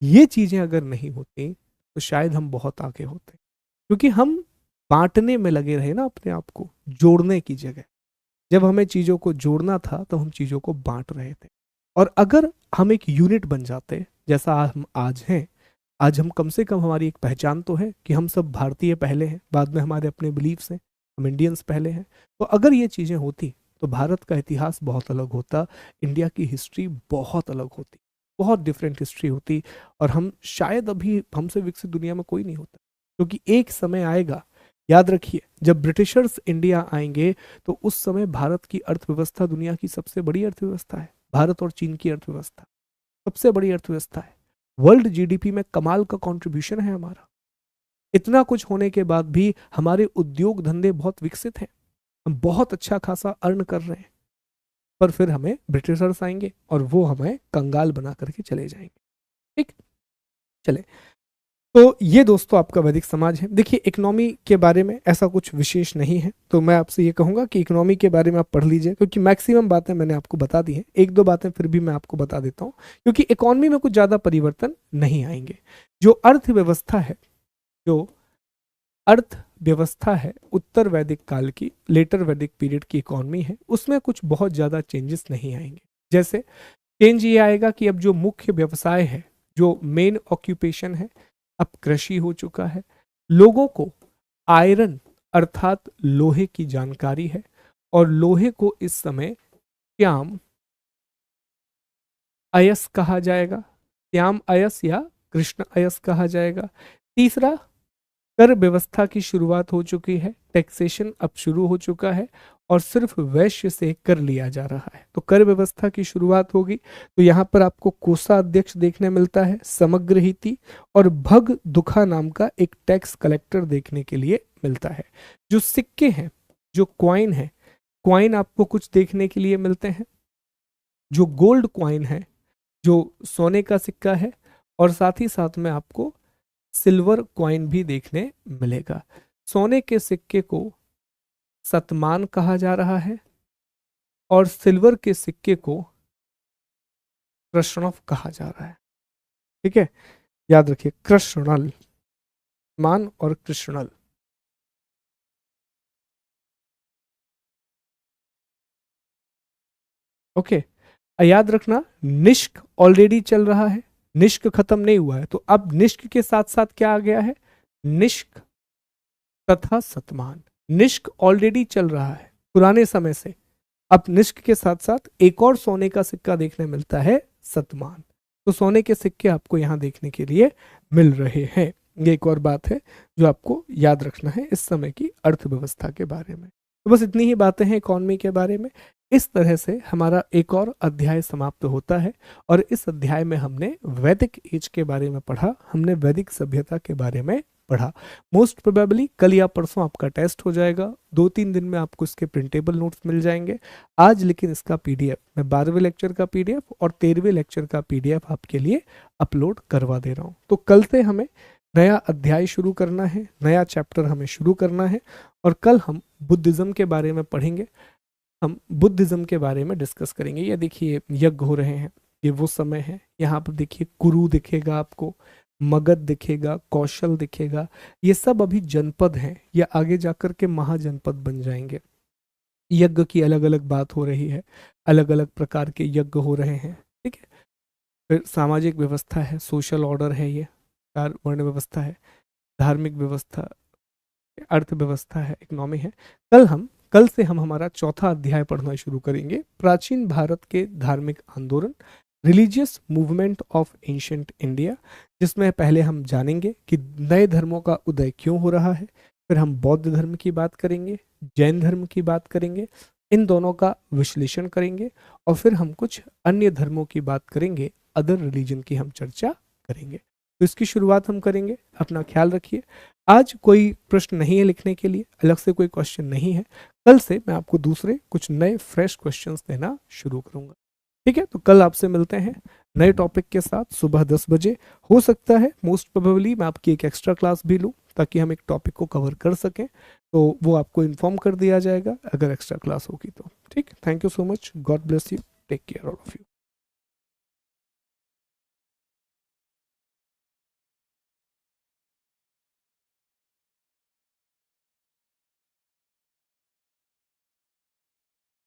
ये चीजें अगर नहीं होती तो शायद हम बहुत आगे होते, क्योंकि हम बांटने में लगे रहे ना अपने आप को, जोड़ने की जगह। जब हमें चीजों को जोड़ना था तो हम चीजों को बांट रहे थे। और अगर हम एक यूनिट बन जाते जैसा हम आज हैं, आज हम कम से कम, हमारी एक पहचान तो है कि हम सब भारतीय पहले हैं, बाद में हमारे अपने बिलीव्स हैं, हम इंडियंस पहले हैं। तो अगर ये चीजें होती तो भारत का इतिहास बहुत अलग होता, इंडिया की हिस्ट्री बहुत अलग होती, बहुत डिफरेंट हिस्ट्री होती। और हम शायद अभी हमसे विकसित दुनिया में कोई नहीं होता, क्योंकि एक समय आएगा, याद रखिए, जब ब्रिटिशर्स इंडिया आएंगे तो उस समय भारत की अर्थव्यवस्था दुनिया की सबसे बड़ी अर्थव्यवस्था है। भारत और चीन की अर्थव्यवस्था सबसे बड़ी अर्थव्यवस्था है। वर्ल्ड जीडीपी में कमाल का कंट्रीब्यूशन है हमारा। इतना कुछ होने के बाद भी हमारे उद्योग धंधे बहुत विकसित हैं, हम बहुत अच्छा खासा अर्न कर रहे हैं, पर फिर हमें ब्रिटिशर्स आएंगे और वो हमें कंगाल बना करके चले जाएंगे। ठीक, चले। तो ये दोस्तों आपका वैदिक समाज है। देखिए, इकोनॉमी के बारे में ऐसा कुछ विशेष नहीं है, तो मैं आपसे ये कहूंगा कि इकोनॉमी के बारे में आप पढ़ लीजिए, क्योंकि मैक्सिमम बातें मैंने आपको बता दी हैं। एक दो बातें फिर भी मैं आपको बता देता हूँ, क्योंकि इकोनॉमी में कुछ ज़्यादा परिवर्तन नहीं आएंगे। जो अर्थव्यवस्था है, जो अर्थव्यवस्था है उत्तर वैदिक काल की, लेटर वैदिक पीरियड की इकोनॉमी है, उसमें कुछ बहुत ज़्यादा चेंजेस नहीं आएंगे। जैसे चेंज ये आएगा कि अब जो मुख्य व्यवसाय है, जो मेन ऑक्यूपेशन है, अब कृषि हो चुका है। लोगों को आयरन अर्थात लोहे की जानकारी है और लोहे को इस समय श्याम अयस कहा जाएगा, श्याम अयस या कृष्ण अयस कहा जाएगा। तीसरा, कर व्यवस्था की शुरुआत हो चुकी है, टैक्सेशन अब शुरू हो चुका है और सिर्फ वैश्य से कर लिया जा रहा है। तो कर व्यवस्था की शुरुआत होगी तो यहाँ पर आपको कोषाध्यक्ष देखने मिलता है, समग्र हिती और भग दुखा नाम का एक टैक्स कलेक्टर देखने के लिए मिलता है। जो सिक्के हैं, जो क्वाइन है, क्वाइन आपको कुछ देखने के लिए मिलते हैं, जो गोल्ड क्वाइन है, जो सोने का सिक्का है, और साथ ही साथ में आपको सिल्वर क्वाइन भी देखने मिलेगा। सोने के सिक्के को शतमान कहा जा रहा है और सिल्वर के सिक्के को कृष्णव कहा जा रहा है। ठीक है, याद रखिए, कृष्णल, मान और कृष्णल। ओके, याद रखना निष्क ऑलरेडी चल रहा है, निष्क खत्म नहीं हुआ है, तो अब निष्क के साथ साथ क्या आ गया है, निष्क तथा सतमान। निष्क ऑलरेडी चल रहा है पुराने समय से, अब निष्क के साथ साथ एक और सोने का सिक्का देखने मिलता है, सतमान। तो सोने के सिक्के आपको यहां देखने के लिए मिल रहे हैं। ये एक और बात है जो आपको याद रखना है इस समय की अर्थव्यवस्था के बारे में। तो बस इतनी ही बातें हैं इकोनॉमी के बारे में। इस तरह से हमारा एक और अध्याय समाप्त होता है और इस अध्याय में हमने वैदिक एज के बारे में पढ़ा, हमने वैदिक सभ्यता के बारे में पढ़ा। मोस्ट प्रोबेबली कल या परसों आपका टेस्ट हो जाएगा, 2-3 दिन में आपको इसके प्रिंटेबल नोट्स मिल जाएंगे। आज लेकिन इसका पीडीएफ, मैं 12वें लेक्चर का पीडीएफ और 13वें लेक्चर का पीडीएफ आपके लिए अपलोड करवा दे रहा हूँ। तो कल से हमें नया अध्याय शुरू करना है, नया चैप्टर हमें शुरू करना है और कल हम बुद्धिज्म के बारे में पढ़ेंगे। हम बुद्धिज्म के बारे में डिस्कस करेंगे। ये देखिए यज्ञ हो रहे हैं, ये वो समय है, यहाँ पर देखिए कुरु दिखेगा आपको, मगध दिखेगा, कौशल दिखेगा, ये सब अभी जनपद हैं, ये आगे जाकर के महाजनपद बन जाएंगे। यज्ञ की अलग अलग बात हो रही है, अलग अलग प्रकार के यज्ञ हो रहे हैं। ठीक है, फिर सामाजिक व्यवस्था है, सोशल ऑर्डर है, ये चार वर्ण व्यवस्था है, धार्मिक व्यवस्था, अर्थव्यवस्था है, इकोनॉमी है। कल से हम हमारा चौथा अध्याय पढ़ना शुरू करेंगे, प्राचीन भारत के धार्मिक आंदोलन, religious movement of ancient India, जिसमें पहले हम जानेंगे कि नए धर्मों का उदय क्यों हो रहा है, फिर हम बौद्ध धर्म की बात करेंगे, जैन धर्म की बात करेंगे, इन दोनों का विश्लेषण करेंगे और फिर हम कुछ अन्य धर्मों की बात करेंगे, अदर रिलीजन की हम चर्चा करेंगे। तो इसकी शुरुआत हम करेंगे। अपना ख्याल रखिए। आज कोई प्रश्न नहीं है लिखने के लिए, अलग से कोई क्वेश्चन नहीं है। कल से मैं आपको दूसरे कुछ नए फ्रेश क्वेश्चंस देना शुरू करूंगा। ठीक है, तो कल आपसे मिलते हैं नए टॉपिक के साथ सुबह 10 बजे। हो सकता है मोस्ट प्रोबेबली मैं आपकी एक एक्स्ट्रा क्लास भी लूँ ताकि हम एक टॉपिक को कवर कर सकें, तो वो आपको इन्फॉर्म कर दिया जाएगा अगर एक्स्ट्रा क्लास होगी तो। ठीक, thank you so much, God bless you, take care all of you.